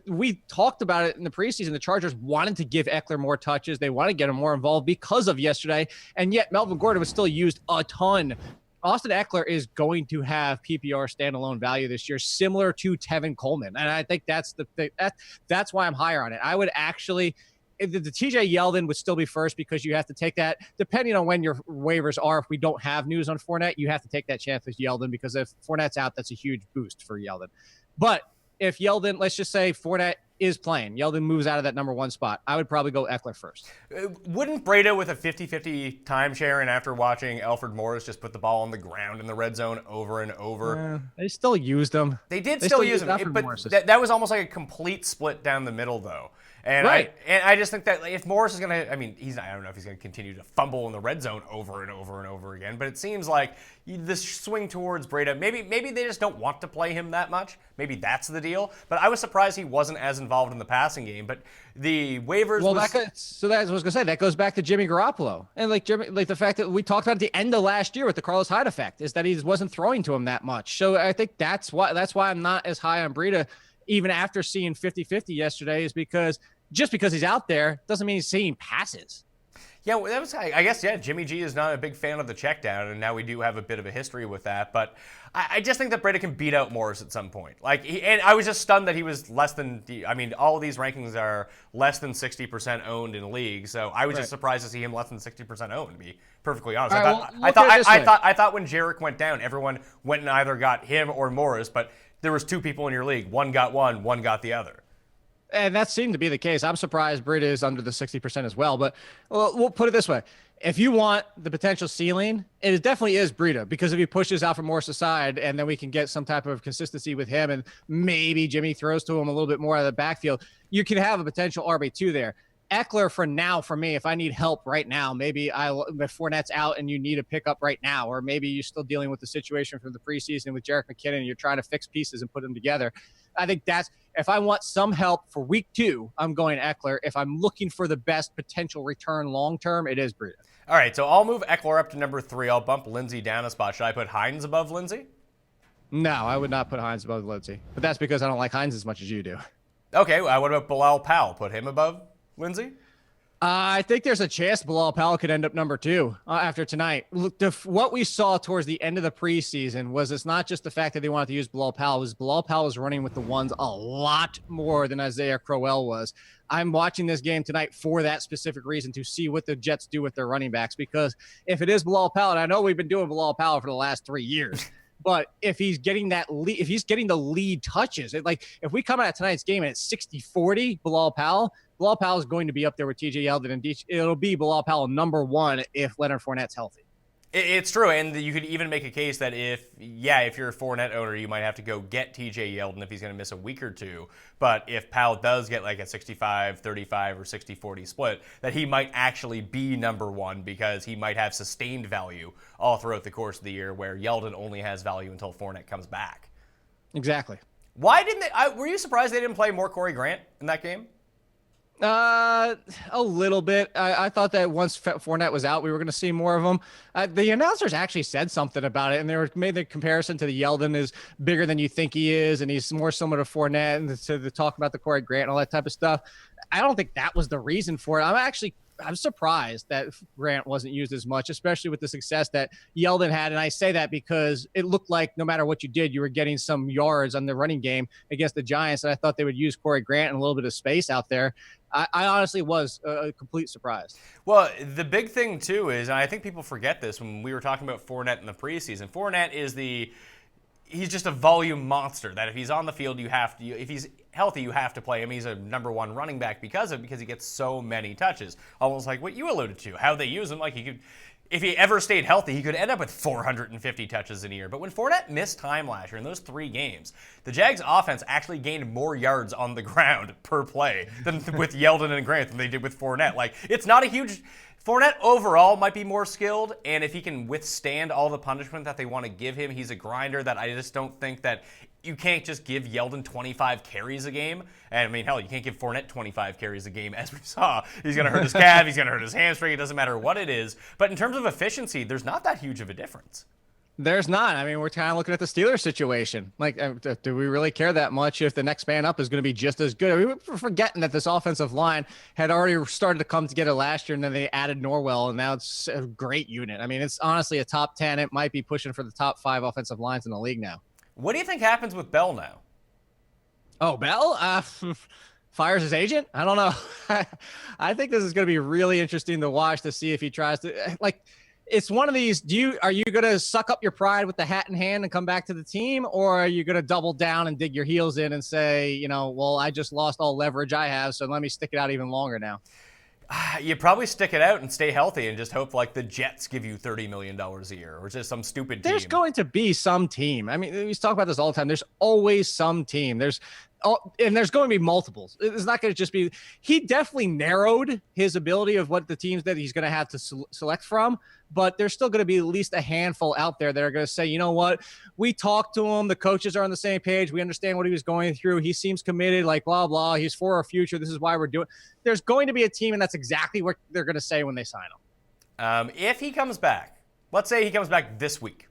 We talked about it in the preseason. The Chargers wanted to give Eckler more touches. They want to get him more involved because of yesterday. And yet Melvin Gordon was still used a ton. Austin Eckler is going to have PPR standalone value this year, similar to Tevin Coleman. And I think that's the thing. That's why I'm higher on it. I would actually, the TJ Yeldon would still be first because you have to take that, depending on when your waivers are. If we don't have news on Fournette, you have to take that chance with Yeldon, because if Fournette's out, that's a huge boost for Yeldon. But if Yeldon, let's just say Fournette is playing, Yeldon moves out of that number 1 spot, I would probably go Eckler first. Wouldn't Breda with a 50-50 timeshare, and after watching Alfred Morris just put the ball on the ground in the red zone over and over? They still used him. They still use him, but that was almost like a complete split down the middle, though. And right. I just think that if Morris is going to, I don't know if he's going to continue to fumble in the red zone over and over and over again, but it seems like this swing towards Breda, maybe they just don't want to play him that much. Maybe that's the deal. But I was surprised he wasn't as involved in the passing game. But the waivers. Well, that's what I was going to say. That goes back to Jimmy Garoppolo, and like the fact that we talked about at the end of last year with the Carlos Hyde effect is that he wasn't throwing to him that much. So I think that's why I'm not as high on Breda, even after seeing 50-50 yesterday, is because just because he's out there doesn't mean he's seeing passes. Yeah, well, I guess, Jimmy G is not a big fan of the check down, and now we do have a bit of a history with that. But I just think that Breda can beat out Morris at some point. And I was just stunned that he was less than, all of these rankings are less than 60% owned in leagues. So I was just surprised to see him less than 60% owned, to be perfectly honest. I thought when Jarek went down, everyone went and either got him or Morris, but there was 2 people in your league. One got one got the other. And that seemed to be the case. I'm surprised Breda is under the 60% as well. But we'll put it this way. If you want the potential ceiling, it definitely is Breda, because if he pushes Alfred Morris aside and then we can get some type of consistency with him and maybe Jimmy throws to him a little bit more out of the backfield, you can have a potential RB2 there. Eckler for now, for me, if I need help right now, maybe if Fournette's out and you need a pickup right now, or maybe you're still dealing with the situation from the preseason with Jerick McKinnon and you're trying to fix pieces and put them together. I think if I want some help for week 2, I'm going Eckler. If I'm looking for the best potential return long-term, it is Breda. All right, so I'll move Eckler up to number 3. I'll bump Lindsey down a spot. Should I put Hines above Lindsey? No, I would not put Hines above Lindsey. But that's because I don't like Hines as much as you do. Okay, what about Bilal Powell? Put him above Lindsey? I think there's a chance Bilal Powell could end up number 2 after tonight. Look, what we saw towards the end of the preseason was it's not just the fact that they wanted to use Bilal Powell. It was Bilal Powell was running with the ones a lot more than Isaiah Crowell was. I'm watching this game tonight for that specific reason, to see what the Jets do with their running backs, because if it is Bilal Powell, and I know we've been doing Bilal Powell for the last 3 years, but if he's getting that lead, if he's getting the lead touches, if we come out of tonight's game and it's 60-40 Bilal Powell is going to be up there with TJ Yeldon, and it'll be Bilal Powell number 1 if Leonard Fournette's healthy. It's true, and you could even make a case that if you're a Fournette owner, you might have to go get TJ Yeldon if he's going to miss a week or 2. But if Powell does get like a 65-35 or 60-40 split, that he might actually be number 1, because he might have sustained value all throughout the course of the year, where Yeldon only has value until Fournette comes back. Exactly. Why didn't they? Were you surprised they didn't play more Corey Grant in that game? A little bit. I thought that once Fournette was out, we were going to see more of him. The announcers actually said something about it, and they made the comparison to the Yeldon is bigger than you think he is, and he's more similar to Fournette, and to the talk about the Corey Grant and all that type of stuff. I don't think that was the reason for it. I'm surprised that Grant wasn't used as much, especially with the success that Yeldon had. And I say that because it looked like no matter what you did, you were getting some yards on the running game against the Giants. And I thought they would use Corey Grant and a little bit of space out there. I honestly was a complete surprise. Well, the big thing, too, is, and I think people forget this when we were talking about Fournette in the preseason, Fournette is he's just a volume monster that if he's on the field, if he's healthy, you have to play him. He's a number 1 running back because he gets so many touches. Almost like what you alluded to, how they use him. Like he could, if he ever stayed healthy, he could end up with 450 touches in a year. But when Fournette missed time last year in those 3 games, the Jags offense actually gained more yards on the ground per play than with Yeldon and Grant than they did with Fournette. Like, it's not a huge... Fournette overall might be more skilled, and if he can withstand all the punishment that they want to give him, he's a grinder that I just don't think that you can't just give Yeldon 25 carries a game. And, hell, you can't give Fournette 25 carries a game, as we saw. He's going to hurt his calf, he's going to hurt his hamstring, it doesn't matter what it is. But in terms of efficiency, there's not that huge of a difference. There's not. We're kind of looking at the Steelers situation. Like, do we really care that much if the next man up is going to be just as good? We're forgetting that this offensive line had already started to come together last year, and then they added Norwell, and now it's a great unit. It's honestly a top 10. It might be pushing for the top 5 offensive lines in the league now. What do you think happens with Bell now? Oh, Bell? fires his agent? I don't know. I think this is going to be really interesting to watch to see if he tries to it's one of these. Are you going to suck up your pride with the hat in hand and come back to the team, or are you going to double down and dig your heels in and say, well, I just lost all leverage I have, so let me stick it out even longer now? You probably stick it out and stay healthy and just hope like the Jets give you $30 million a year or just some stupid team. There's going to be some team. I mean, we talk about this all the time. There's always some team. And there's going to be multiples. It's not going to just be. He definitely narrowed his ability of what the teams that he's going to have to select from, but there's still going to be at least a handful out there that are going to say, you know what, we talked to him. The coaches are on the same page. We understand what he was going through. He seems committed, like blah, blah. He's for our future. This is why we're doing. There's going to be a team, and that's exactly what they're going to say when they sign him. If he comes back, let's say he comes back this week.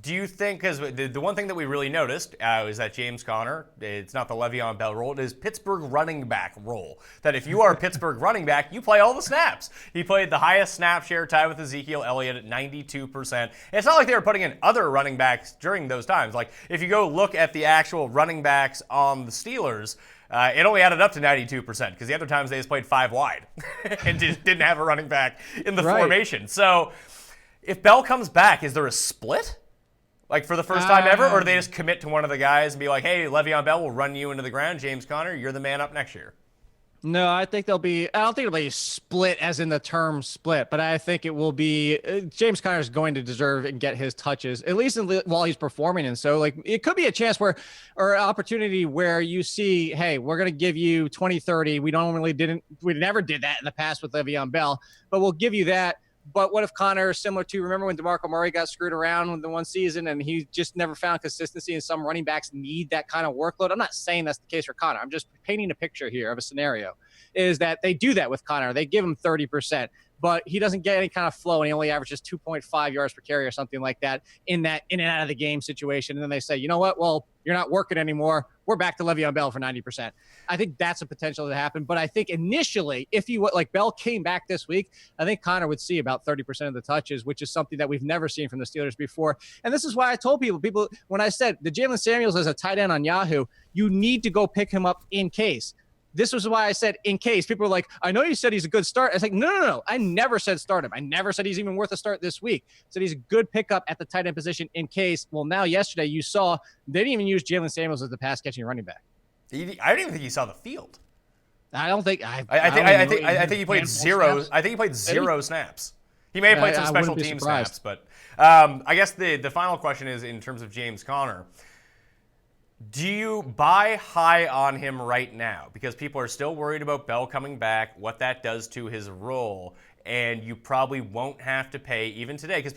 Do you think, because the one thing that we really noticed is that James Conner, it's not the Le'Veon Bell role, it is Pittsburgh running back role. That if you are a Pittsburgh running back, you play all the snaps. He played the highest snap share, tied with Ezekiel Elliott at 92%. And it's not like they were putting in other running backs during those times. Like, if you go look at the actual running backs on the Steelers, it only added up to 92% because the other times they just played 5 wide and just didn't have a running back in the formation. So if Bell comes back, is there a split? Like for the first time ever, or do they just commit to one of the guys and be like, hey, Le'Veon Bell will run you into the ground. James Conner, you're the man up next year. No, I don't think it'll be split as in the term split, but I think it will be James Conner is going to deserve and get his touches, at least while he's performing. And so it could be a chance or an opportunity where you see, hey, we're going to give you 20-30. We never did that in the past with Le'Veon Bell, but we'll give you that. But what if Conner is similar to, remember when DeMarco Murray got screwed around in the one season and he just never found consistency, and some running backs need that kind of workload? I'm not saying that's the case for Conner. I'm just painting a picture here of a scenario, is that they do that with Conner. They give him 30%, but he doesn't get any kind of flow, and he only averages 2.5 yards per carry or something like that in that in and out of the game situation. And then they say, you know what? Well, you're not working anymore. We're back to Le'Veon Bell for 90%. I think that's a potential to happen. But I think initially, if Bell came back this week, I think Conner would see about 30% of the touches, which is something that we've never seen from the Steelers before. And this is why I told people when I said the Jalen Samuels as a tight end on Yahoo, you need to go pick him up in case. This was why I said in case. People were like, I know you said he's a good start. I was like, no. I never said start him. I never said he's even worth a start this week. I said he's a good pickup at the tight end position in case. Well, now yesterday you saw they didn't even use Jalen Samuels as the pass catching running back. I didn't even think you saw the field. I don't think. I think he played zero. I think he played 0 snaps. He may have played some special team snaps, but I guess the final question is in terms of James Conner. Do you buy high on him right now? Because people are still worried about Bell coming back, what that does to his role, and you probably won't have to pay even today. Because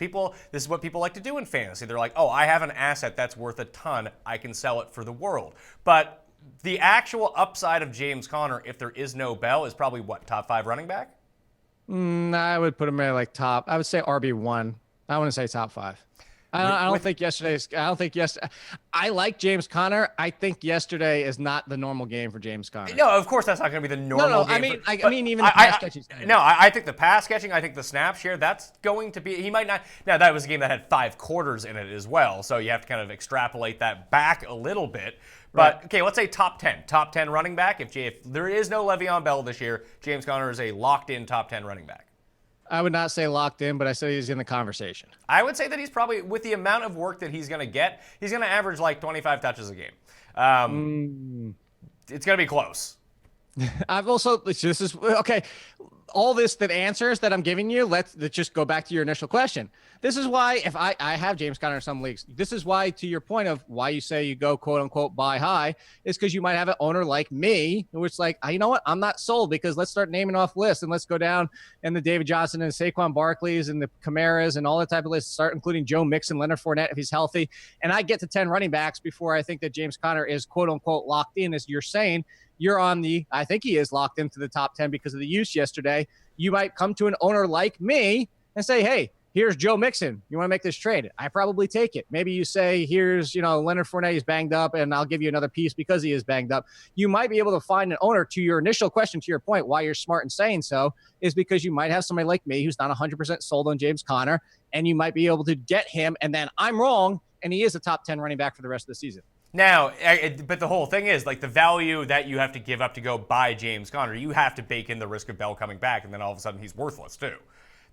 this is what people like to do in fantasy. They're like, oh, I have an asset that's worth a ton. I can sell it for the world. But the actual upside of James Conner, if there is no Bell, is probably what, top 5 running back? I would put him at top. I would say RB1. I wouldn't say top 5. I don't think I like James Conner. I think yesterday is not the normal game for James Conner. No, of course that's not going to be the normal game. I mean even the pass catching. I think the pass catching, I think the snap share, that's going to be, he might not. Now, that was a game that had 5 quarters in it as well, so you have to kind of extrapolate that back a little bit. But, right. Okay, let's say top 10 running back. If there is no Le'Veon Bell this year, James Conner is a locked-in top 10 running back. I would not say locked in, but I said he's in the conversation. I would say that he's probably, with the amount of work that he's going to get, he's going to average like 25 touches a game. It's going to be close. This is okay. All this that answers that I'm giving you, let's just go back to your initial question. This is why, if I have James Conner in some leagues, this is why, to your point of why you say you go quote unquote buy high, is because you might have an owner like me, who it's like, you know what, I'm not sold, because let's start naming off lists and let's go down and the David Johnson and Saquon Barkley's and the Camaras and all that type of lists, start including Joe Mixon, Leonard Fournette if he's healthy, and I get to 10 running backs before I think that James Conner is quote unquote locked in, as you're saying. You're on I think he is locked into the top 10 because of the use yesterday. You might come to an owner like me and say, hey, here's Joe Mixon. You want to make this trade? I probably take it. Maybe you say, here's, Leonard Fournette is banged up and I'll give you another piece because he is banged up. You might be able to find an owner. To your initial question, to your point, why you're smart in saying so is because you might have somebody like me who's not 100% sold on James Conner, and you might be able to get him, and then I'm wrong, and he is a top 10 running back for the rest of the season. Now, but the whole thing is, like, the value that you have to give up to go buy James Conner, you have to bake in the risk of Bell coming back, and then all of a sudden he's worthless too.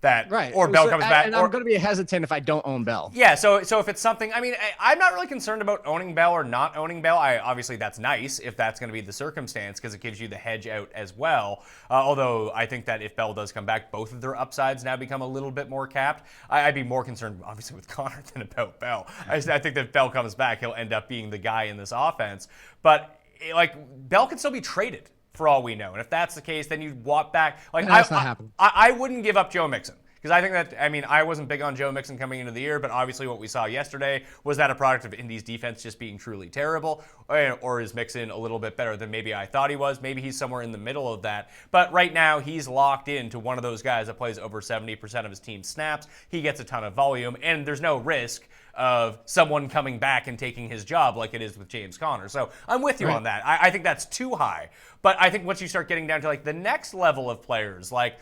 Right. Or Bell comes back. And I'm going to be hesitant if I don't own Bell. Yeah, so if it's something, I mean, I'm not really concerned about owning Bell or not owning Bell. Obviously, that's nice if that's going to be the circumstance because it gives you the hedge out as well. Although I think that if Bell does come back, both of their upsides now become a little bit more capped. I'd be more concerned, obviously, with Conner than about Bell. I think that if Bell comes back, he'll end up being the guy in this offense. But, like, Bell could still be traded for all we know. And if that's the case, then you'd walk back. Like, no, that's not happening. I wouldn't give up Joe Mixon. Because I think that, I mean, I wasn't big on Joe Mixon coming into the year, but obviously what we saw yesterday was that a product of Indy's defense just being truly terrible, or is Mixon a little bit better than maybe I thought he was? Maybe he's somewhere in the middle of that. But right now, he's locked into one of those guys that plays over 70% of his team's snaps. He gets a ton of volume, and there's no risk of someone coming back and taking his job like it is with James Conner. So I'm with you on that. I think that's too high. But I think once you start getting down to like the next level of players, like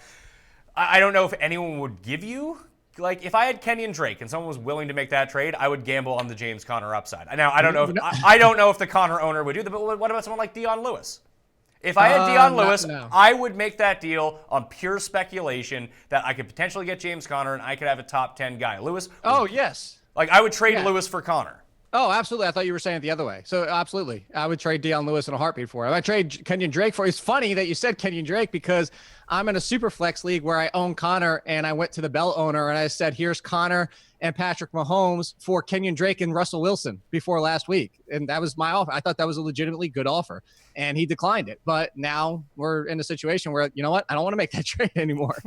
I don't know if anyone would give you, like, if I had Kenyon Drake and someone was willing to make that trade, I would gamble on the James Conner upside. Now, I don't know if I don't know if the Conner owner would do that, but what about someone like Dion Lewis? If I had Dion Lewis, I would make that deal on pure speculation that I could potentially get James Conner and I could have a top 10 guy. Lewis. Oh, yes. Like, I would trade Lewis for Conner. Oh, absolutely. I thought you were saying it the other way. So, absolutely. I would trade Dion Lewis in a heartbeat for him. I'd trade Kenyon Drake for him. It's funny that you said Kenyon Drake because I'm in a super flex league where I own Conner, and I went to the Bell owner, and I said, here's Conner and Patrick Mahomes for Kenyon Drake and Russell Wilson before last week. And that was my offer. I thought that was a legitimately good offer, and he declined it. But now we're in a situation where, you know what? I don't want to make that trade anymore.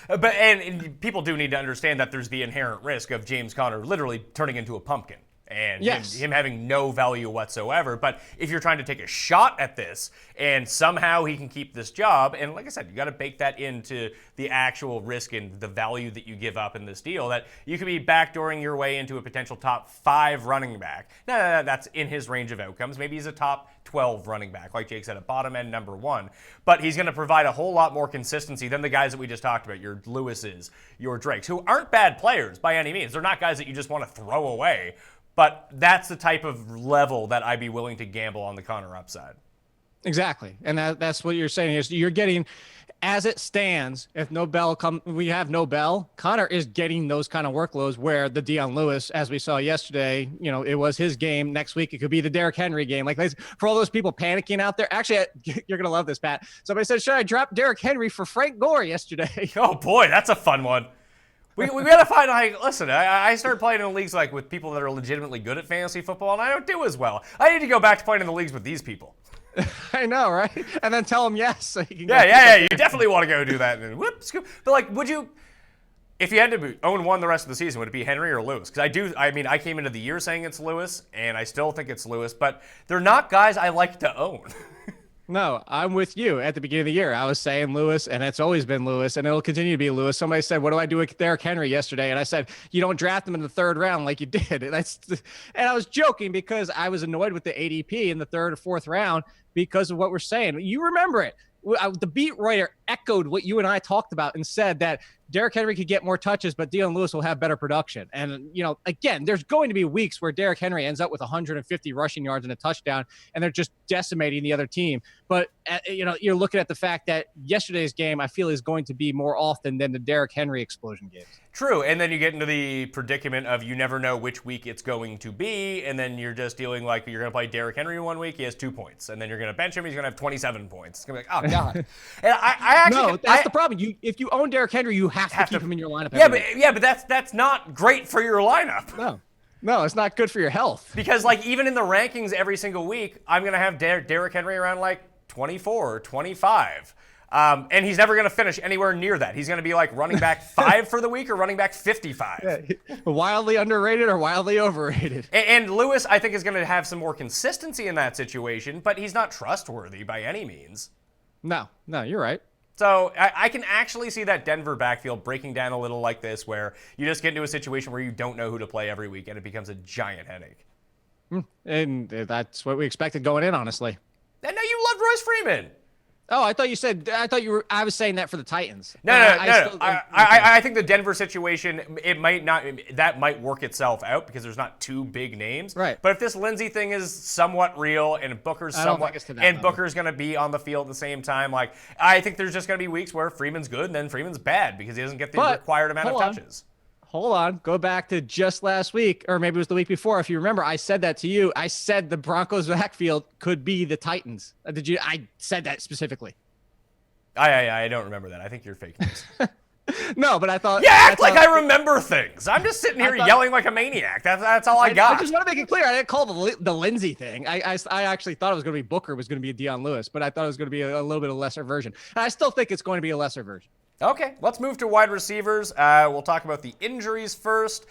And people do need to understand that there's the inherent risk of James Conner literally turning into a pumpkin. And him having no value whatsoever. But if you're trying to take a shot at this and somehow he can keep this job, and like I said, you got to bake that into the actual risk and the value that you give up in this deal, that you could be backdooring your way into a potential top 5 running back. No, that's in his range of outcomes. Maybe he's a top 12 running back, like Jake said, a bottom end number 1. But he's going to provide a whole lot more consistency than the guys that we just talked about, your Lewises, your Drakes, who aren't bad players by any means. They're not guys that you just want to throw away. But that's the type of level that I'd be willing to gamble on the Conner upside. Exactly. And that's what you're saying is you're getting, as it stands, if we have no Bell, Conner is getting those kind of workloads where the Dion Lewis, as we saw yesterday, it was his game. Next week, it could be the Derrick Henry game. Like, for all those people panicking out there, actually, you're going to love this, Pat. Somebody said, should I drop Derrick Henry for Frank Gore yesterday? Oh, boy, that's a fun one. We got to find, like, listen, I started playing in leagues, like, with people that are legitimately good at fantasy football, and I don't do as well. I need to go back to playing in the leagues with these people. I know, right? And then tell them yes. So you can you definitely want to go do that. And whoop, scoop. But, like, would you, if you had to own one the rest of the season, would it be Henry or Lewis? Because I came into the year saying it's Lewis, and I still think it's Lewis, but they're not guys I like to own. No, I'm with you. At the beginning of the year, I was saying Lewis, and it's always been Lewis, and it'll continue to be Lewis. Somebody said, what do I do with Derrick Henry yesterday? And I said, you don't draft him in the 3rd round like you did. And I was joking because I was annoyed with the ADP in the 3rd or 4th round because of what we're saying. You remember it. The beat writer echoed what you and I talked about and said that Derrick Henry could get more touches, but Dion Lewis will have better production. And, again, there's going to be weeks where Derrick Henry ends up with 150 rushing yards and a touchdown, and they're just decimating the other team. But, you're looking at the fact that yesterday's game, I feel, is going to be more often than the Derrick Henry explosion games. True, and then you get into the predicament of you never know which week it's going to be, and then you're just dealing like you're going to play Derrick Henry one week, he has 2 points, and then you're going to bench him, he's going to have 27 points. It's going to be like, oh, God. And I actually... No, that's the problem. If you own Derrick Henry, you have to keep him in your lineup. But that's not great for your lineup. No, it's not good for your health. Because, like, even in the rankings every single week, I'm going to have Derrick Henry around, like, 24 or 25. And he's never going to finish anywhere near that. He's going to be like running back 5 for the week or running back 55. Yeah, wildly underrated or wildly overrated. And Lewis, I think, is going to have some more consistency in that situation, but he's not trustworthy by any means. No, you're right. So I can actually see that Denver backfield breaking down a little like this, where you just get into a situation where you don't know who to play every week, and it becomes a giant headache. And that's what we expected going in, honestly. And now you loved Royce Freeman. Oh, I thought you were. I was saying that for the Titans. No. I think the Denver situation, that might work itself out because there's not two big names. Right. But if this Lindsey thing is somewhat real and Booker's Booker's going to be on the field at the same time, like I think there's just going to be weeks where Freeman's good and then Freeman's bad because he doesn't get the required amount of touches. Hold on. Go back to just last week, or maybe it was the week before. If you remember, I said that to you. I said the Broncos' backfield could be the Titans. I said that specifically. I don't remember that. I think you're fake news. No, but I thought. Yeah, act like I remember things. I'm just sitting here yelling like a maniac. That's all I got. I just want to make it clear. I didn't call the Lindsey thing. I actually thought it was going to be Booker was going to be Deion Lewis, but I thought it was going to be a little bit of a lesser version. And I still think it's going to be a lesser version. Okay, let's move to wide receivers. We'll talk about the injuries first.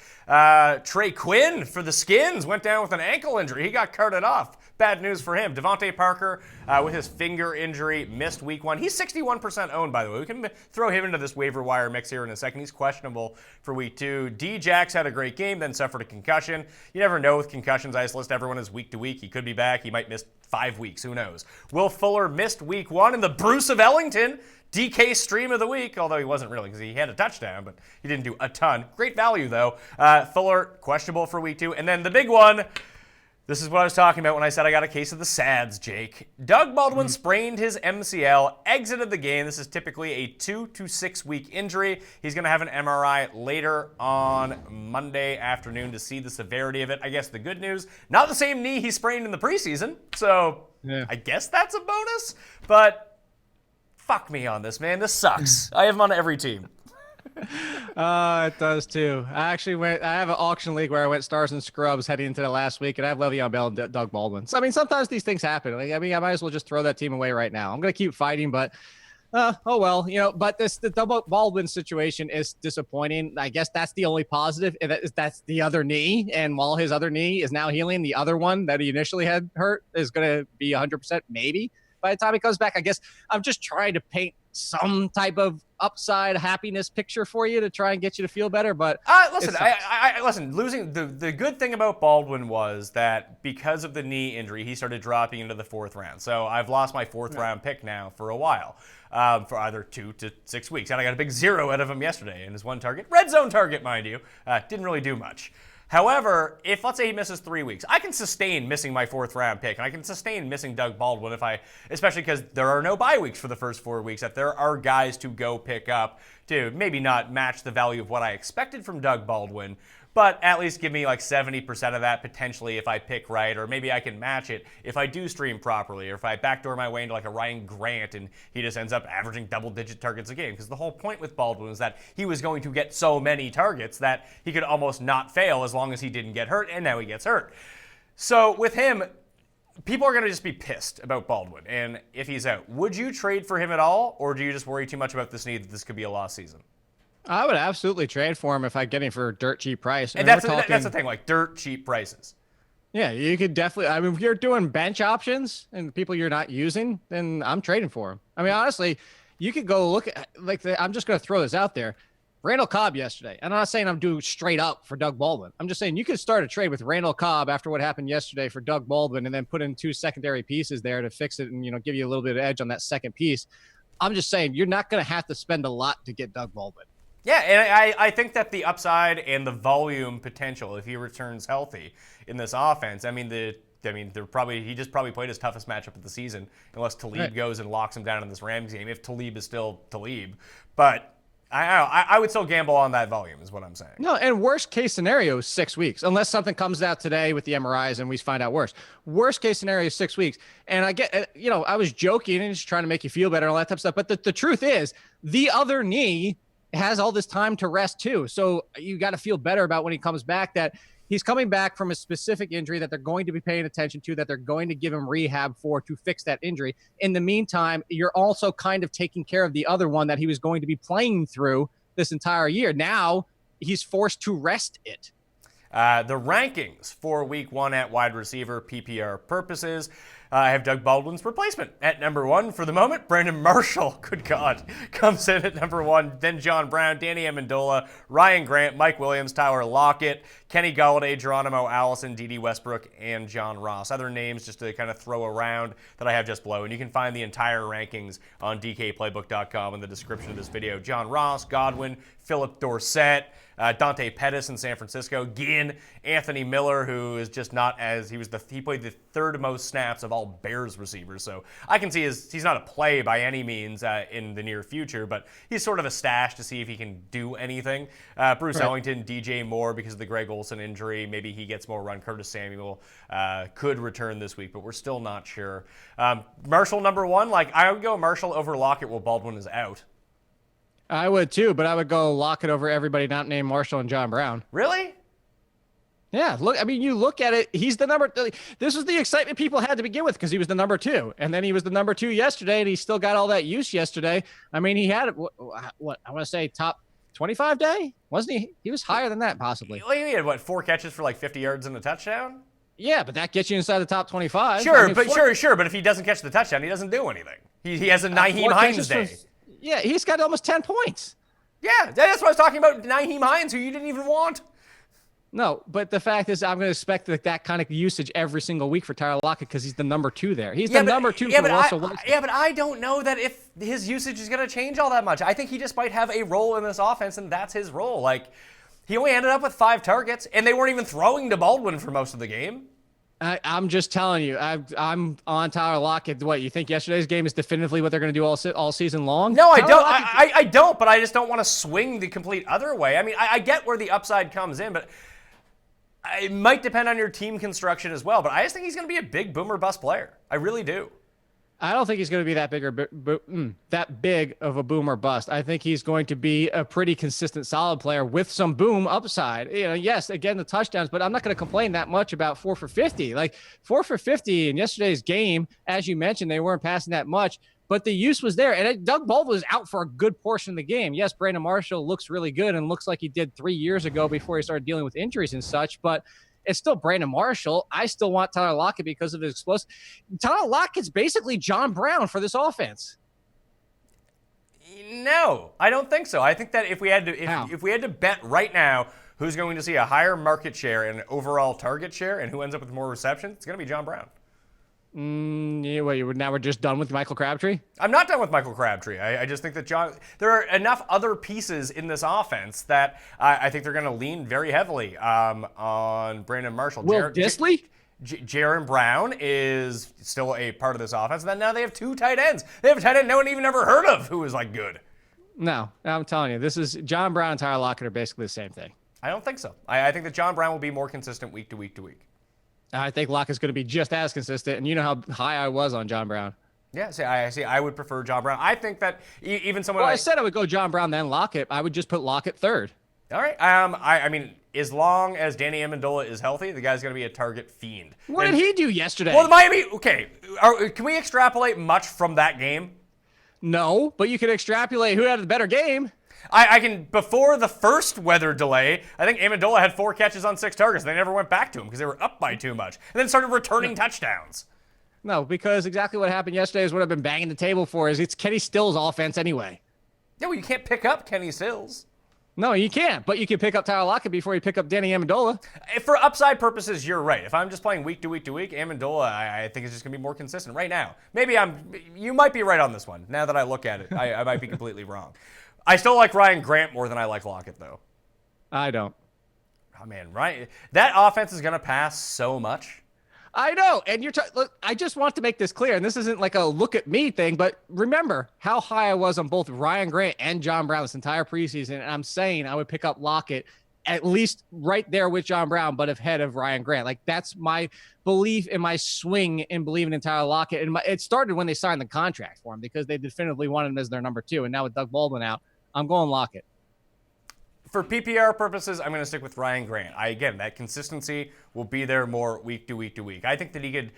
Trey Quinn for the Skins went down with an ankle injury. He got carted off. Bad news for him. Devontae Parker with his finger injury missed week 1. He's 61% owned, by the way. We can throw him into this waiver wire mix here in a second. He's questionable for week 2. D-Jax had a great game, then suffered a concussion. You never know with concussions. I just list everyone as week to week. He could be back. He might miss 5 weeks. Who knows? Will Fuller missed week 1, and the Bruce of Ellington DK stream of the week, although he wasn't really because he had a touchdown, but he didn't do a ton. Great value, though. Fuller, questionable for week 2. And then the big one, this is what I was talking about when I said I got a case of the sads, Jake. Doug Baldwin sprained his MCL, exited the game. This is typically a 2 to 6 week injury. He's going to have an MRI later on Monday afternoon to see the severity of it. I guess the good news, not the same knee he sprained in the preseason, so yeah. I guess that's a bonus, but fuck me on this, man. This sucks. I have him on every team. It does too. I have an auction league where I went stars and scrubs heading into the last week, and I have Le'Veon Bell and Doug Baldwin. So, sometimes these things happen. I might as well just throw that team away right now. I'm going to keep fighting, but oh well, but the Doug Baldwin situation is disappointing. I guess that's the only positive. That's the other knee, and while his other knee is now healing, the other one that he initially had hurt is going to be 100% maybe by the time he comes back. I guess I'm just trying to paint some type of upside happiness picture for you to try and get you to feel better. But listen, losing the good thing about Baldwin was that because of the knee injury, he started dropping into the 4th round. So I've lost my 4th round pick now for a while, for either 2 to 6 weeks. And I got a big 0 out of him yesterday in his one target, red zone target, mind you. Didn't really do much. However, if let's say he misses 3 weeks, I can sustain missing my 4th round pick, and I can sustain missing Doug Baldwin especially because there are no bye weeks for the first 4 weeks, that there are guys to go pick up to maybe not match the value of what I expected from Doug Baldwin, but at least give me like 70% of that potentially if I pick right, or maybe I can match it if I do stream properly, or if I backdoor my way into like a Ryan Grant and he just ends up averaging double-digit targets a game. Because the whole point with Baldwin was that he was going to get so many targets that he could almost not fail as long as he didn't get hurt, and now he gets hurt. So with him, people are going to just be pissed about Baldwin, and if he's out. Would you trade for him at all, or do you just worry too much about this need that this could be a lost season? I would absolutely trade for him if I get him for a dirt cheap price. And that's the thing, like dirt cheap prices. Yeah, you could definitely. If you're doing bench options and people you're not using, then I'm trading for him. Honestly, you could go look at I'm just going to throw this out there. Randall Cobb yesterday. And I'm not saying I'm doing straight up for Doug Baldwin. I'm just saying you could start a trade with Randall Cobb after what happened yesterday for Doug Baldwin, and then put in 2 secondary pieces there to fix it and give you a little bit of edge on that second piece. I'm just saying you're not going to have to spend a lot to get Doug Baldwin. Yeah, and I think that the upside and the volume potential, if he returns healthy in this offense, he just probably played his toughest matchup of the season, unless Talib goes and locks him down in this Rams game, if Talib is still Talib. But I would still gamble on that volume, is what I'm saying. No, and worst case scenario is 6 weeks, unless something comes out today with the MRIs and we find out worse. Worst case scenario is 6 weeks. And I get, I was joking and just trying to make you feel better and all that type of stuff. But the truth is, the other knee has all this time to rest too. So you got to feel better about when he comes back, that he's coming back from a specific injury that they're going to be paying attention to, that they're going to give him rehab for to fix that injury. In the meantime, you're also kind of taking care of the other one that he was going to be playing through this entire year. Now he's forced to rest it. The rankings for week 1 at wide receiver, PPR purposes. I have Doug Baldwin's replacement at number 1 for the moment. Brandon Marshall, good God, comes in at number 1. Then John Brown, Danny Amendola, Ryan Grant, Mike Williams, Tyler Lockett, Kenny Galladay, Geronimo Allison, Dede Westbrook, and John Ross. Other names just to kind of throw around that I have just below. And you can find the entire rankings on DKPlaybook.com in the description of this video. John Ross, Godwin, Philip Dorsett, Dante Pettis in San Francisco, Ginn, Anthony Miller, who is just not as he played the third most snaps of all Bears receivers. So I can see he's not a play by any means in the near future, but he's sort of a stash to see if he can do anything. Bruce Ellington, DJ Moore because of the Greg Olsen injury. Maybe he gets more run. Curtis Samuel could return this week, but we're still not sure. Marshall number 1, I would go Marshall over Lockett while Baldwin is out. I would too, but I would go Lockett over everybody not named Marshall and John Brown. Really? Yeah, look, I mean, you look at it, he's the number. This was the excitement people had to begin with because he was the number 2. And then he was the number 2 yesterday, and he still got all that use yesterday. I mean, he had, what I want to say, top 25 day? Wasn't he? He was higher than that, possibly. He had, 4 catches for 50 yards and a touchdown? Yeah, but that gets you inside the top 25. Sure, I mean, but if he doesn't catch the touchdown, he doesn't do anything. He has a Nyheim Hines day. Yeah, he's got almost 10 points. Yeah, that's what I was talking about, Nyheim Hines, who you didn't even want. No, but the fact is I'm going to expect that kind of usage every single week for Tyler Lockett because he's the number 2 there. He's the number 2 for Russell Wilson. Yeah, but I don't know that if his usage is going to change all that much. I think he just might have a role in this offense, and that's his role. He only ended up with 5 targets, and they weren't even throwing to Baldwin for most of the game. I'm just telling you, I'm on Tyler Lockett. What, you think yesterday's game is definitively what they're going to do all season long? No, I don't. I don't, but I just don't want to swing the complete other way. I mean, I get where the upside comes in, but it might depend on your team construction as well. But I just think he's going to be a big boomer bust player. I really do. I don't think he's going to be that big of a boomer bust. I think he's going to be a pretty consistent, solid player with some boom upside. Yes, again, the touchdowns, but I'm not going to complain that much about 4 for 50. 4 for 50 in yesterday's game, as you mentioned, they weren't passing that much, but the use was there. And Doug Baldwin was out for a good portion of the game. Yes, Brandon Marshall looks really good and looks like he did 3 years ago before he started dealing with injuries and such, but it's still Brandon Marshall. I still want Tyler Lockett because of his explosive. Tyler Lockett's basically John Brown for this offense. No, I don't think so. I think that if we had to bet right now who's going to see a higher market share and overall target share and who ends up with more receptions, it's going to be John Brown. Now we're just done with Michael Crabtree? I'm not done with Michael Crabtree. I just think that there are enough other pieces in this offense that I think they're going to lean very heavily on Brandon Marshall. Will Disley? Jaron Brown is still a part of this offense. And then now they have 2 tight ends. They have a tight end no one even ever heard of who is good. No, I'm telling you, this is John Brown and Tyler Lockett are basically the same thing. I don't think so. I think that John Brown will be more consistent week to week to week. I think Lockett's going to be just as consistent, and you know how high I was on John Brown. Yeah, I would prefer John Brown. I think that even someone. Well, I said I would go John Brown then Lockett. I would just put Lockett 3rd. All right. I mean, as long as Danny Amendola is healthy, the guy's going to be a target fiend. What did he do yesterday? Well, Miami. Okay, can we extrapolate much from that game? No, but you can extrapolate who had the better game. I can, before the first weather delay, I think Amendola had 4 catches on 6 targets. They never went back to him because they were up by too much. And then started returning touchdowns. No, because exactly what happened yesterday is what I've been banging the table for is it's Kenny Stills' offense anyway. Yeah, well, you can't pick up Kenny Stills. No, you can't, but you can pick up Tyler Lockett before you pick up Danny Amendola. For upside purposes, you're right. If I'm just playing week to week to week, Amendola, I think is just going to be more consistent right now. You might be right on this one. Now that I look at it, I might be completely wrong. I still like Ryan Grant more than I like Lockett, though. I don't. Oh, man, Ryan, that offense is going to pass so much. I know, and look, I just want to make this clear, and this isn't like a look at me thing, but remember how high I was on both Ryan Grant and John Brown this entire preseason, and I'm saying I would pick up Lockett at least right there with John Brown, but ahead of Ryan Grant. That's my belief in my swing in believing in Tyler Lockett, and it started when they signed the contract for him because they definitively wanted him as their number 2, and now with Doug Baldwin out, I'm going Lockett. For PPR purposes, I'm going to stick with Ryan Grant. Again, that consistency will be there more week to week to week. I think that he could,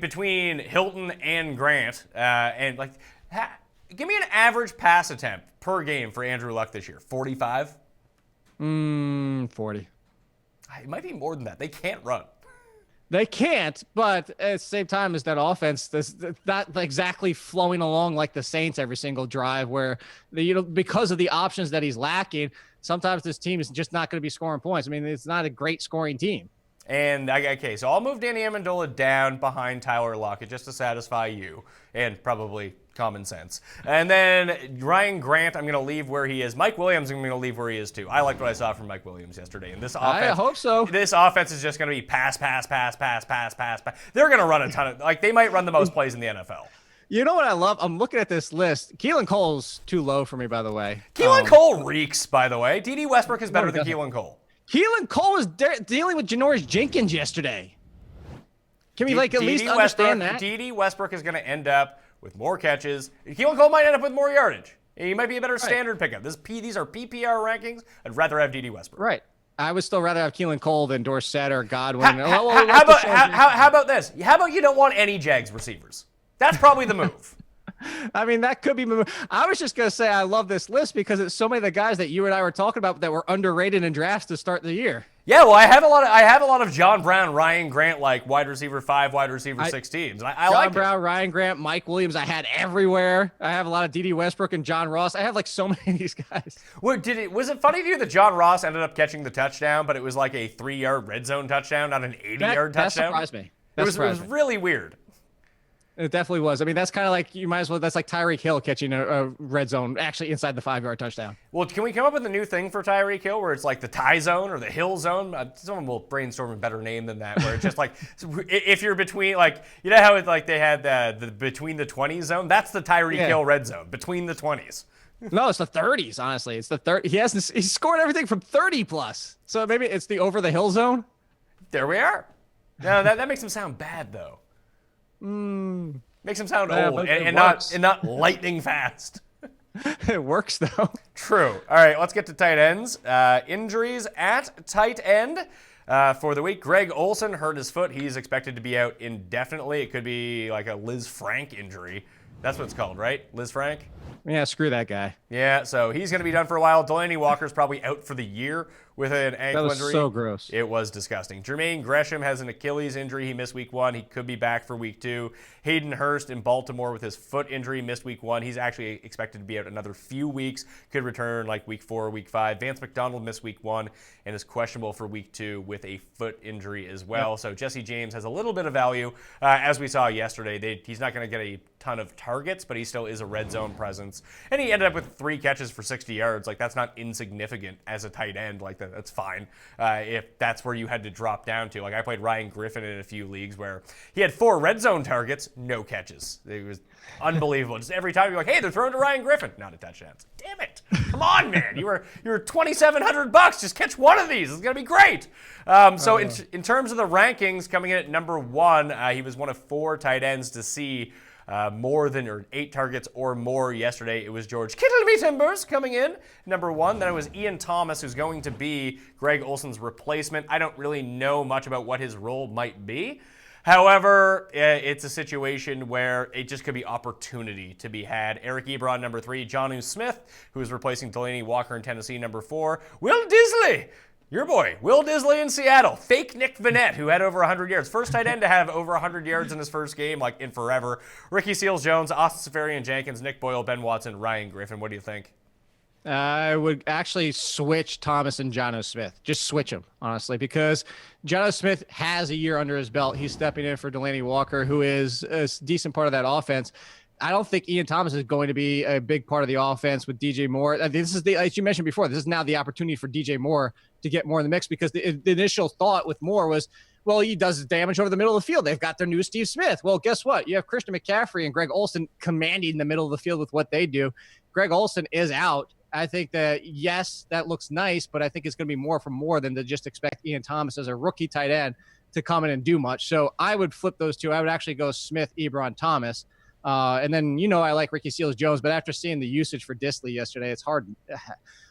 between Hilton and Grant, give me an average pass attempt per game for Andrew Luck this year. 45? 40. It might be more than that. They can't run. They can't, but at the same time as that offense, that's not exactly flowing along like the Saints every single drive where, because of the options that he's lacking, sometimes this team is just not going to be scoring points. I mean, it's not a great scoring team. And, okay, so I'll move Danny Amendola down behind Tyler Lockett just to satisfy you and probably common sense. And then Ryan Grant, I'm going to leave where he is. Mike Williams, I'm going to leave where he is too. I liked what I saw from Mike Williams yesterday. And this offense, I hope so. This offense is just going to be pass. They're going to run a ton of, they might run the most plays in the NFL. You know what I love? I'm looking at this list. Keelan Cole's too low for me, by the way. Keelan Cole reeks, by the way. D.D. Westbrook is better than Keelan Cole. Keelan Cole was dealing with Janoris Jenkins yesterday. Can we at least understand that? D.D. Westbrook is going to end up with more catches. Keelan Cole might end up with more yardage. He might be a better standard pickup. These are PPR rankings. I'd rather have D.D. Westbrook. Right. I would still rather have Keelan Cole than Dorsett or Godwin. How about this? How about you don't want any Jags receivers? That's probably the move. I mean, that could be. I was just going to say I love this list because it's so many of the guys that you and I were talking about that were underrated in drafts to start the year. Yeah, well, I have a lot of John Brown, Ryan Grant, like wide receiver 5, wide receiver 6 teams. I like John Brown, Ryan Grant, Mike Williams. I had everywhere. I have a lot of D.D. Westbrook and John Ross. I have so many of these guys. Was it funny to you that John Ross ended up catching the touchdown, but it was like a 3-yard red zone touchdown, not an 80-yard touchdown? That surprised me. It was really weird. It definitely was. I mean, that's kind of like that's like Tyreek Hill catching a red zone actually inside the 5-yard touchdown. Well, can we come up with a new thing for Tyreek Hill where it's like the tie zone or the hill zone? Someone will brainstorm a better name than that, where it's just like if you're between, like, you know how it's like they had the between the 20s zone? That's the Tyreek Hill red zone, between the 20s. No, it's the 30s, honestly. It's the 30. He's scored everything from 30 plus. So maybe it's the over the hill zone. There we are. No, that makes him sound bad though. Makes him sound old and not lightning fast. It works though. True. All right, let's get to tight ends. Injuries at tight end for the week. Greg Olsen hurt his foot. He's expected to be out indefinitely. It could be like a Liz Frank injury. That's what it's called, right? Liz Frank? Yeah, screw that guy. Yeah, so he's going to be done for a while. Delaney Walker's probably out for the year with an ankle injury. That was so gross. It was disgusting. Jermaine Gresham has an Achilles injury. He missed week 1. He could be back for week 2. Hayden Hurst in Baltimore with his foot injury missed week 1. He's actually expected to be out another few weeks. Could return like week 4 or week 5. Vance McDonald missed week 1 and is questionable for week 2 with a foot injury as well. Yep. So Jesse James has a little bit of value. As we saw yesterday, he's not going to get a ton of targets, but he still is a red zone presence. And he ended up with 3 catches for 60 yards. Like, that's not insignificant as a tight end. Like, that's fine if that's where you had to drop down to. Like, I played Ryan Griffin in a few leagues where he had 4 red zone targets, no catches. It was unbelievable. Just every time you're like, hey, they're throwing to Ryan Griffin. Not a touchdown. Damn it. Come on, man. You were $2,700. Just catch one of these. It's going to be great. So in terms of the rankings, coming in at number 1, he was one of 4 tight ends to see more than 8 targets or more yesterday. It was George Kittle Timbers coming in number 1. Then it was Ian Thomas, who's going to be Greg Olsen's replacement. I don't really know much about what his role might be. However, it's a situation where it just could be opportunity to be had. Eric Ebron, number 3. Jonnu Smith, who is replacing Delaney Walker in Tennessee, number 4. Will Disley, your boy, Will Disley in Seattle. Fake Nick Vannett, who had over 100 yards. First tight end to have over 100 yards in his first game, like in forever. Ricky Seals-Jones, Austin Seferian-Jenkins, Nick Boyle, Ben Watson, Ryan Griffin. What do you think? I would actually switch Thomas and Jonnu Smith. Just switch them, honestly, because Jonnu Smith has a year under his belt. He's stepping in for Delaney Walker, who is a decent part of that offense. I don't think Ian Thomas is going to be a big part of the offense with DJ Moore. This is as you mentioned before, this is now the opportunity for DJ Moore to get more in the mix, because the initial thought with Moore was, well, he does damage over the middle of the field. They've got their new Steve Smith. Well, guess what? You have Christian McCaffrey and Greg Olsen commanding the middle of the field with what they do. Greg Olsen is out. I think that, yes, that looks nice, but I think it's going to be more from Moore than to just expect Ian Thomas as a rookie tight end to come in and do much. So I would flip those two. I would actually go Smith, Ebron, Thomas. And then, I like Ricky Seals-Jones, but after seeing the usage for Disley yesterday, it's hard.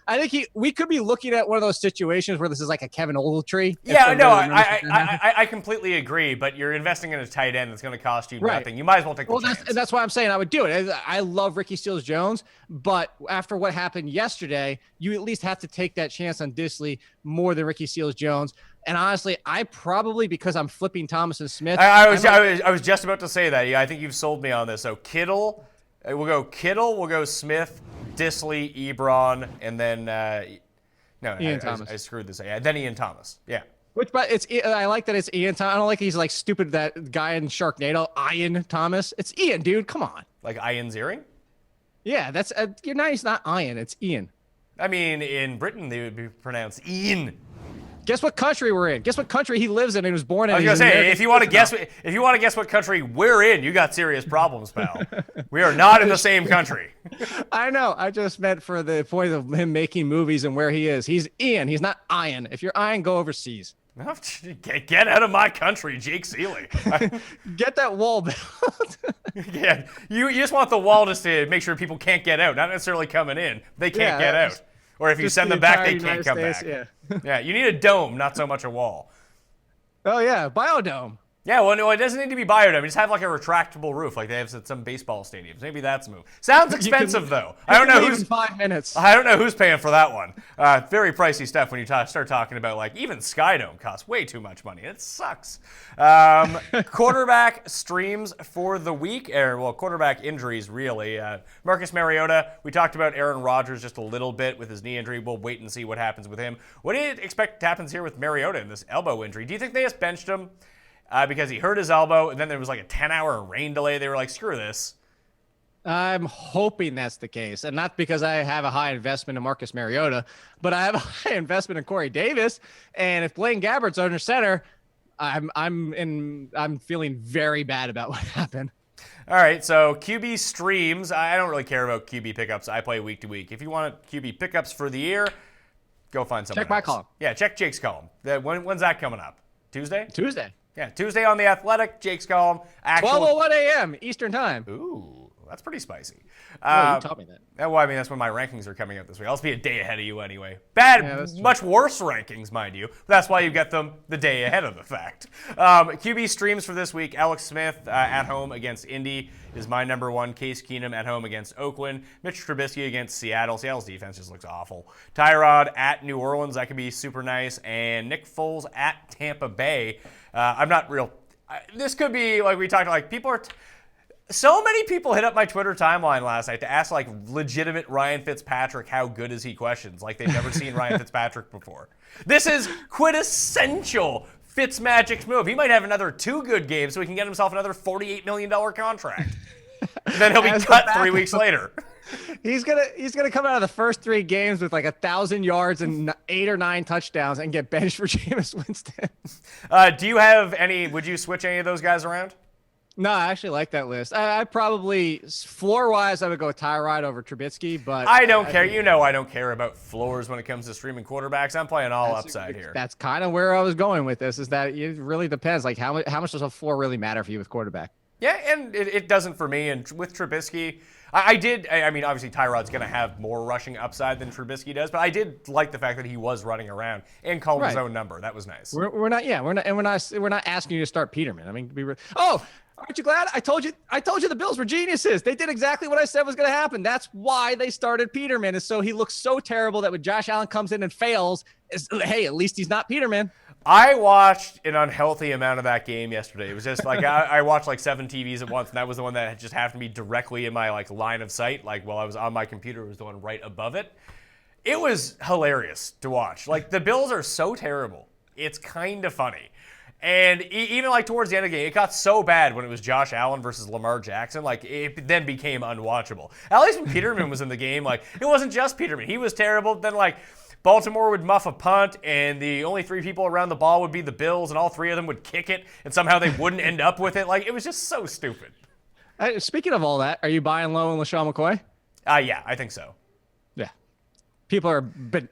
I think we could be looking at one of those situations where this is like a Kevin Ogletree. Yeah, no, I completely agree, but you're investing in a tight end that's going to cost you nothing. You might as well take the chance. That's why I'm saying I would do it. I love Ricky Seals-Jones, but after what happened yesterday, you at least have to take that chance on Disley more than Ricky Seals-Jones. And honestly, I probably, because I'm flipping Thomas and Smith. I was just about to say that. Yeah, I think you've sold me on this. So Kittle, we'll go Smith, Disley, Ebron, and then Ian Thomas. I screwed this. Yeah, then Ian Thomas. Yeah. But I like that it's Ian Thomas. I don't like he's like stupid, that guy in Sharknado, Ian Thomas. It's Ian, dude. Come on. Like Ian Ziering? Yeah, that's he's not Ian. It's Ian. I mean, in Britain they would be pronounced Ian. Guess what country we're in? Guess what country he lives in and was born in? I was gonna say, if you want to guess what country we're in, you got serious problems, pal. We are not in the same country. I know. I just meant for the point of him making movies and where he is. He's Ian. He's not Ian. If you're Ian, go overseas. Get out of my country, Jake Ciely. Get that wall built. Yeah, you just want the wall just to make sure people can't get out, not necessarily coming in. They can't get out. Or if you send them back, they can't come back. Yeah. Yeah, you need a dome, not so much a wall. Oh, yeah, biodome. Yeah, well, no, it doesn't need to be biodome. Just have like a retractable roof, like they have at some baseball stadiums. Maybe that's a move. Sounds expensive though. I don't know who's 5 minutes. I don't know who's paying for that one. Very pricey stuff when you start talking about like even Skydome costs way too much money. It sucks. Quarterback streams for the week, quarterback injuries really. Marcus Mariota. We talked about Aaron Rodgers just a little bit with his knee injury. We'll wait and see what happens with him. What do you expect happens here with Mariota in this elbow injury? Do you think they just benched him? Because he hurt his elbow, and then there was like a 10-hour rain delay. They were like, screw this. I'm hoping that's the case, and not because I have a high investment in Marcus Mariota, but I have a high investment in Corey Davis. And if Blaine Gabbert's under center, I'm feeling very bad about what happened. All right, so QB streams. I don't really care about QB pickups. I play week to week. If you want QB pickups for the year, go find someone Check my else. column. Yeah, check Jake's column. When's that coming up? Tuesday? Tuesday. Yeah, Tuesday on The Athletic, Jake's column. 12:01 a.m. Eastern time. Ooh, that's pretty spicy. You taught me that. Well, I mean, that's when my rankings are coming out this week. I'll just be a day ahead of you anyway. Much worse rankings, mind you. That's why you get them the day ahead of the fact. QB streams for this week. Alex Smith at home against Indy is my number one. Case Keenum at home against Oakland. Mitch Trubisky against Seattle. Seattle's defense just looks awful. Tyrod at New Orleans. That could be super nice. And Nick Foles at Tampa Bay. I'm not real. This could be like we talked. Like people are. So many people hit up my Twitter timeline last night to ask like legitimate Ryan Fitzpatrick, how good is he questions, like they've never seen Ryan Fitzpatrick before. This is quintessential Fitzmagic's move. He might have another 2 good games so he can get himself another $48 million contract. And then he'll be cut 3 weeks later. He's gonna come out of the first 3 games with like 1,000 yards and 8 or 9 touchdowns and get benched for Jameis Winston. Do you have any? Would you switch any of those guys around? No, I actually like that list. I probably, floor-wise, I would go Tyrod over Trubisky, but... I don't care. I don't care about floors when it comes to streaming quarterbacks. I'm playing all upside here. That's kind of where I was going with this, is that it really depends. Like, how much does a floor really matter for you with quarterback? Yeah, and it doesn't for me. And with Trubisky, I mean, obviously Tyrod's going to have more rushing upside than Trubisky does, but I did like the fact that he was running around and called his own number. That was nice. We're not asking you to start Peterman. I mean, aren't you glad? I told you the Bills were geniuses. They did exactly what I said was going to happen. That's why they started Peterman. And so he looks so terrible that when Josh Allen comes in and fails, hey, at least he's not Peterman. I watched an unhealthy amount of that game yesterday. It was just like I watched like 7 TVs at once, and that was the one that just happened to be directly in my like line of sight. Like while I was on my computer, it was the one right above it. It was hilarious to watch. Like the Bills are so terrible. It's kind of funny. And even like towards the end of the game, it got so bad when it was Josh Allen versus Lamar Jackson. Like it then became unwatchable. At least when Peterman was in the game, like it wasn't just Peterman. He was terrible. Then like Baltimore would muff a punt, and the only 3 people around the ball would be the Bills, and all 3 of them would kick it, and somehow they wouldn't end up with it. Like it was just so stupid. Speaking of all that, are you buying low on LaShawn McCoy? Yeah, I think so. Yeah. People are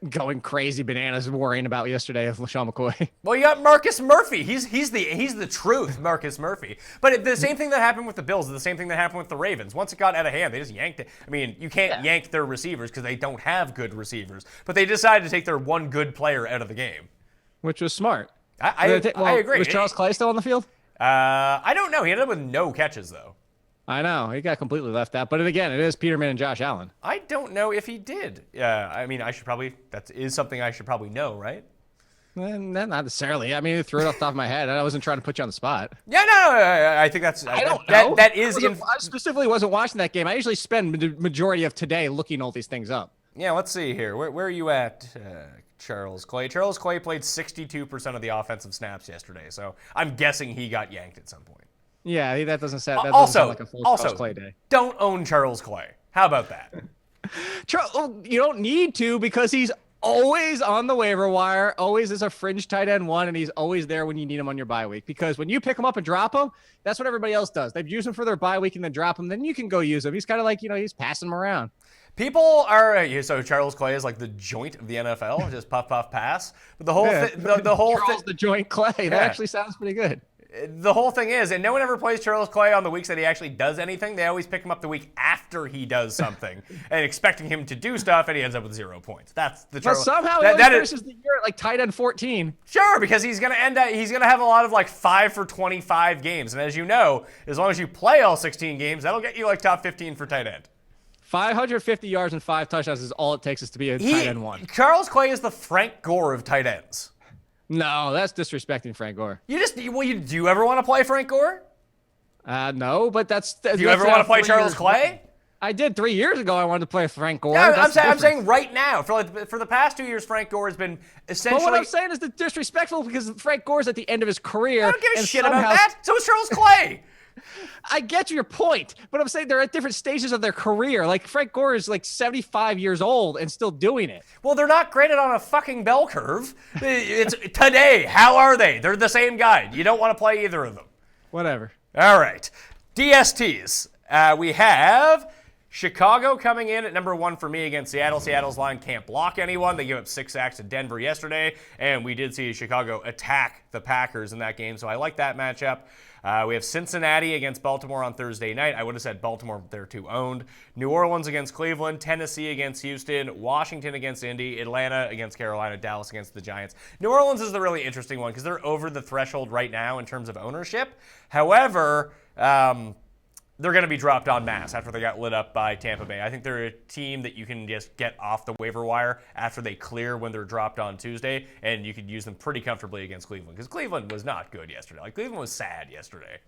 going crazy bananas worrying about yesterday of LaShawn McCoy. Well, you got Marcus Murphy. He's the truth, Marcus Murphy. But the same thing that happened with the Bills is the same thing that happened with the Ravens. Once it got out of hand, they just yanked it. I mean, you can't yank their receivers because they don't have good receivers. But they decided to take their one good player out of the game. Which was smart. I agree. Was Charles Clay still on the field? I don't know. He ended up with no catches, though. I know. He got completely left out. But again, it is Peterman and Josh Allen. I don't know if he did. I mean, that is something I should probably know, right? Not necessarily. I mean, you threw it off the top of my head. I wasn't trying to put you on the spot. Yeah, no, I think that's. I don't know. That is. I specifically wasn't watching that game. I usually spend the majority of today looking all these things up. Yeah, let's see here. Where are you at, Charles Clay? Charles Clay played 62% of the offensive snaps yesterday, so I'm guessing he got yanked at some point. Yeah, that doesn't sound like a full Charles Clay day. Don't own Charles Clay. How about that? You don't need to because he's always on the waiver wire, always is a fringe tight end one, and he's always there when you need him on your bye week. Because when you pick him up and drop him, that's what everybody else does. They use him for their bye week and then drop him. Then you can go use him. He's kind of like, he's passing him around. People are so Charles Clay is like the joint of the NFL, just puff puff pass. But the whole the joint Clay. That actually sounds pretty good. The whole thing is, and no one ever plays Charles Clay on the weeks that he actually does anything. They always pick him up the week after he does something and expecting him to do stuff, and he ends up with 0 points. That's the Charles. But somehow he finishes the year at like tight end 14. Sure, because he's gonna have a lot of like 5 for 25 games, and as you know, as long as you play all 16 games, that'll get you like top 15 for tight end. 550 yards and 5 touchdowns is all it takes to be a tight end one. Charles Clay is the Frank Gore of tight ends. No, that's disrespecting Frank Gore. Do you ever want to play Frank Gore? No, but that's. Do you ever want to play Charles Clay? I did 3 years ago. I wanted to play Frank Gore. Yeah, I'm saying right now. For the past 2 years, Frank Gore has been essentially. But what I'm saying is disrespectful because Frank Gore's at the end of his career. I don't give a shit about that. So is Charles Clay. I get your point, but I'm saying they're at different stages of their career. Like Frank Gore is like 75 years old and still doing it. Well, they're not graded on a fucking bell curve. It's today. How are they? They're the same guy. You don't want to play either of them. Whatever. All right. DSTs. We have Chicago coming in at number 1 for me against Seattle. Seattle's line can't block anyone. They gave up 6 sacks to Denver yesterday, and we did see Chicago attack the Packers in that game, so I like that matchup. We have Cincinnati against Baltimore on Thursday night. I would have said Baltimore there too owned. New Orleans against Cleveland, Tennessee against Houston, Washington against Indy, Atlanta against Carolina, Dallas against the Giants. New Orleans is the really interesting one because they're over the threshold right now in terms of ownership. However, they're going to be dropped en masse after they got lit up by Tampa Bay. I think they're a team that you can just get off the waiver wire after they clear when they're dropped on Tuesday, and you could use them pretty comfortably against Cleveland because Cleveland was not good yesterday. Like, Cleveland was sad yesterday.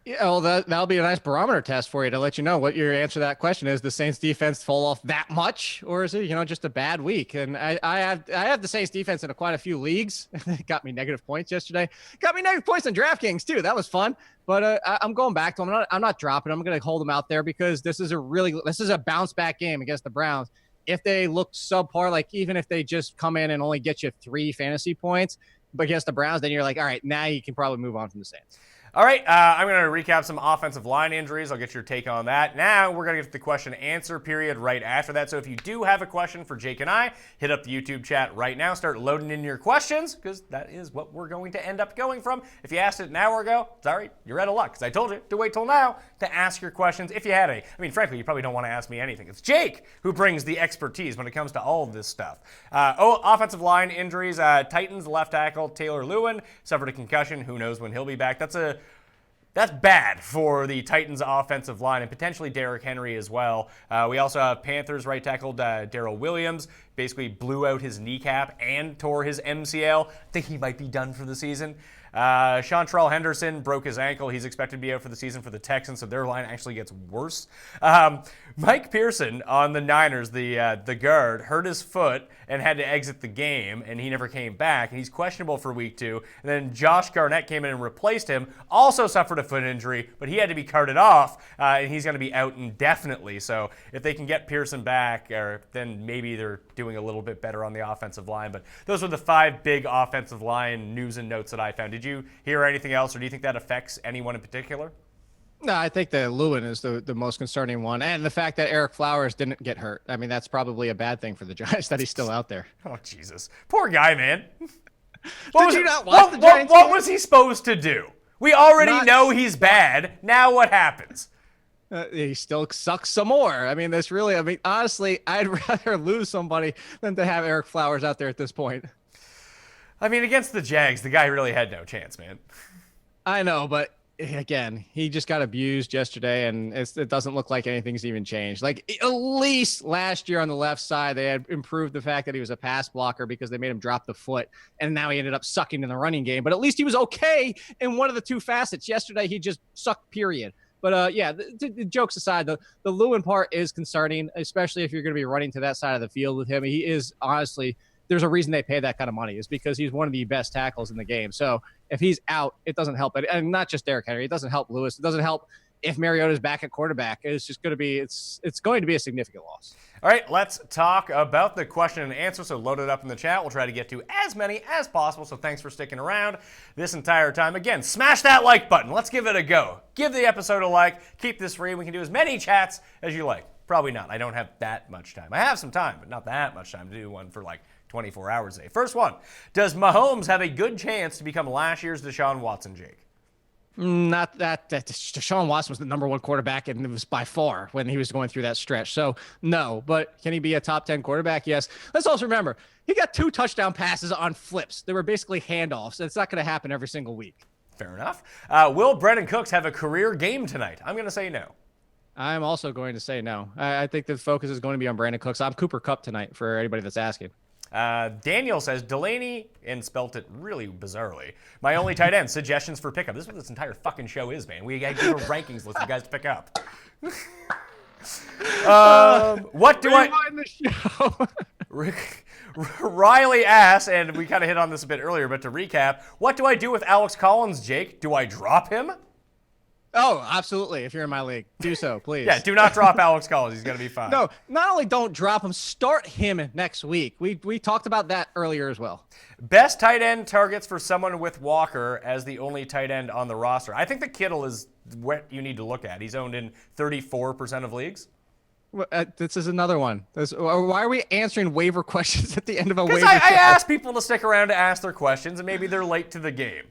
Yeah, well, that'll be a nice barometer test for you to let you know what your answer to that question is. The Saints defense fall off that much, or is it, just a bad week? And I have the Saints defense in quite a few leagues. It got me negative points yesterday. Got me negative points on DraftKings too. That was fun. But I'm going back to them. I'm not dropping them. I'm going to hold them out there because this is a bounce back game against the Browns. If they look subpar, like even if they just come in and only get you 3 fantasy points, but against the Browns, then you're like, all right, now you can probably move on from the Saints. All right, I'm going to recap some offensive line injuries. I'll get your take on that. Now we're going to get to the question and answer period right after that. So if you do have a question for Jake and I, hit up the YouTube chat right now. Start loading in your questions because that is what we're going to end up going from. If you asked it an hour ago, sorry, you're out of luck because I told you to wait till now to ask your questions if you had any. I mean, frankly, you probably don't want to ask me anything. It's Jake who brings the expertise when it comes to all of this stuff. Offensive line injuries. Titans left tackle Taylor Lewin suffered a concussion. Who knows when he'll be back. That's bad for the Titans' offensive line and potentially Derrick Henry as well. We also have Panthers right tackle Darrell Williams. Basically blew out his kneecap and tore his MCL. I think he might be done for the season. Chantrell Henderson broke his ankle. He's expected to be out for the season for the Texans, so their line actually gets worse. Mike Pearson on the Niners, the guard, hurt his foot and had to exit the game, and he never came back, and he's questionable for week 2. And then Josh Garnett came in and replaced him, also suffered a foot injury, but he had to be carted off, and he's going to be out indefinitely. So if they can get Pearson back, then maybe they're doing a little bit better on the offensive line. But those were the 5 big offensive line news and notes that I found. Did you hear anything else, or do you think that affects anyone in particular? No, I think that Lewin is the most concerning one. And the fact that Eric Flowers didn't get hurt. I mean, that's probably a bad thing for the Giants that he's still out there. Oh, Jesus. Poor guy, man. Did you not watch the Giants? What was he supposed to do? We already know he's bad. Now what happens? He still sucks some more. I mean, honestly, I'd rather lose somebody than to have Eric Flowers out there at this point. I mean, against the Jags, the guy really had no chance, man. I know, but again, he just got abused yesterday, and it doesn't look like anything's even changed. Like, at least last year on the left side, they had improved the fact that he was a pass blocker because they made him drop the foot, and now he ended up sucking in the running game. But at least he was okay in one of the two facets. Yesterday, he just sucked, period. But yeah, the jokes aside, the Lewin part is concerning, especially if you're going to be running to that side of the field with him. He is honestly, there's a reason they pay that kind of money, is because he's one of the best tackles in the game. So if he's out, it doesn't help. And not just Derrick Henry. It doesn't help Lewis. It doesn't help if Mariota's back at quarterback. It's just going to be, it's going to be a significant loss. All right, let's talk about the question and answer. So load it up in the chat. We'll try to get to as many as possible. So thanks for sticking around this entire time. Again, smash that like button. Let's give it a go. Give the episode a like. Keep this free. We can do as many chats as you like. Probably not. I don't have that much time. I have some time, but not that much time to do one for like 24 hours a day. First one, does Mahomes have a good chance to become last year's Deshaun Watson, Jake? Not that Deshaun Watson was the number one quarterback, and it was by far when he was going through that stretch. So no, but can he be a top 10 quarterback? Yes. Let's also remember, he got 2 touchdown passes on flips. They were basically handoffs. It's not going to happen every single week. Fair enough. Will Brandon Cooks have a career game tonight? I'm going to say no. I'm also going to say no. I think the focus is going to be on Brandon Cooks. I'm Cooper Kupp tonight for anybody that's asking. Daniel says, Delaney, and spelt it really bizarrely, my only tight end, suggestions for pickup. This is what this entire fucking show is, man. We got to give a rankings list for you guys to pick up. What do Rewind the show. Riley asks, and we kind of hit on this a bit earlier, but to recap, what do I do with Alex Collins, Jake? Do I drop him? Oh, absolutely. If you're in my league, do so, please. Yeah, do not drop Alex Collins. He's going to be fine. No, not only don't drop him, start him next week. We talked about that earlier as well. Best tight end targets for someone with Walker as the only tight end on the roster. I think the Kittle is what you need to look at. He's owned in 34% of leagues. This is another one. Why are we answering waiver questions at the end of a waiver Because I show? asked people to stick around to ask their questions, and maybe they're late to the game.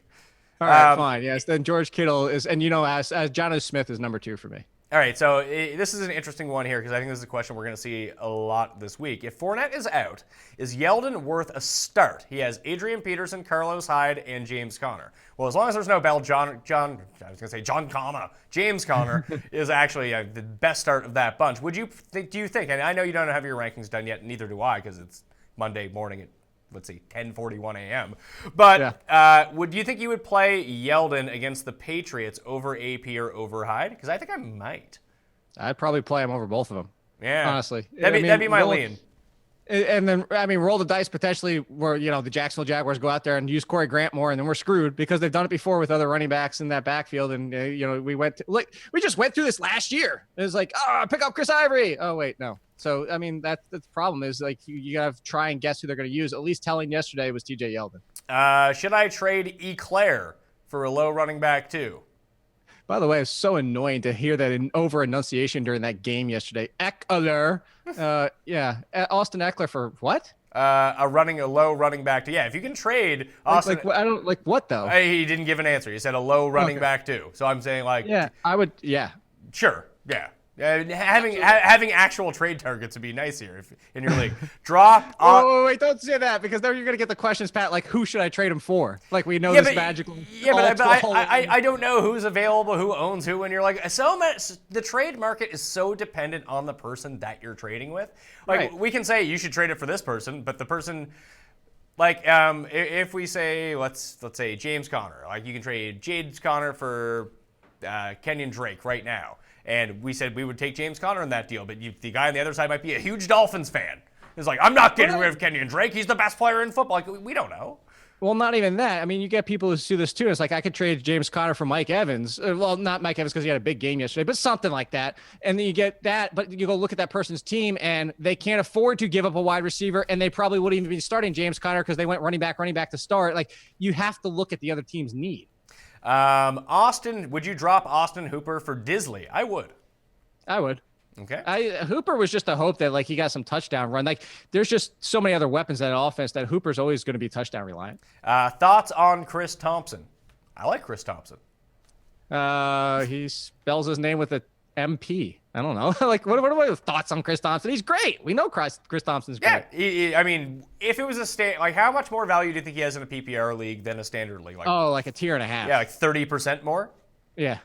All right, fine. Yes, then George Kittle is, and as John O. Smith is number 2 for me. All right, so this is an interesting one here because I think this is a question we're going to see a lot this week. If Fournette is out, is Yeldon worth a start? He has Adrian Peterson, Carlos Hyde, and James Conner. Well, as long as there's no Bell, James Conner is actually the best start of that bunch. Do you think, and I know you don't have your rankings done yet, neither do I because it's Monday morning at, 10:41 a.m. But do you think you would play Yeldon against the Patriots over AP or over Hyde? Because I think I might. I'd probably play him over both of them. Yeah. Honestly. That'd be my lean. And then, roll the dice potentially where, the Jacksonville Jaguars go out there and use Corey Grant more, and then we're screwed because they've done it before with other running backs in that backfield. And, we just went through this last year. It was like, pick up Chris Ivory. Oh, wait, no. So, that's the problem is, you got to try and guess who they're going to use. At least telling yesterday was TJ Yeldon. Should I trade Eclair for a low running back, too? By the way, it's so annoying to hear that over-enunciation during that game yesterday. Eckler. Austin Eckler for what? A low running back to, if you can trade Austin. I don't, what, though? He didn't give an answer. He said a low running back, too. So I'm saying, I would, Sure, yeah. Having actual trade targets would be nice here if in your league. Drop. Wait, don't say that because then you're gonna get the questions, Pat. Like, who should I trade him for? Like, we know this magical. Yeah, but I don't know who's available, who owns who, and you're like, so much. The trade market is so dependent on the person that you're trading with. We can say you should trade it for this person, but the person. If we say let's say James Conner, you can trade James Conner for Kenyon Drake right now. And we said we would take James Conner in that deal, but the guy on the other side might be a huge Dolphins fan. It's like, I'm not getting rid of Kenyon Drake. He's the best player in football. We don't know. Well, not even that. You get people who do this too. It's like I could trade James Conner for Mike Evans. Well, not Mike Evans because he had a big game yesterday, but something like that. And then you get that, but you go look at that person's team and they can't afford to give up a wide receiver, and they probably wouldn't even be starting James Conner because they went running back to start. You have to look at the other team's need. Austin, would you drop Austin Hooper for Disley? I would. Okay. Hooper was just a hope that he got some touchdown run. There's just so many other weapons in that offense that Hooper's always going to be touchdown reliant. Thoughts on Chris Thompson? I like Chris Thompson. He spells his name with a MP. I don't know. What are your thoughts on Chris Thompson? He's great. We know Chris Thompson's great. Yeah. If it was a how much more value do you think he has in a PPR league than a standard league? A tier and a half. Yeah, 30% more. Yeah.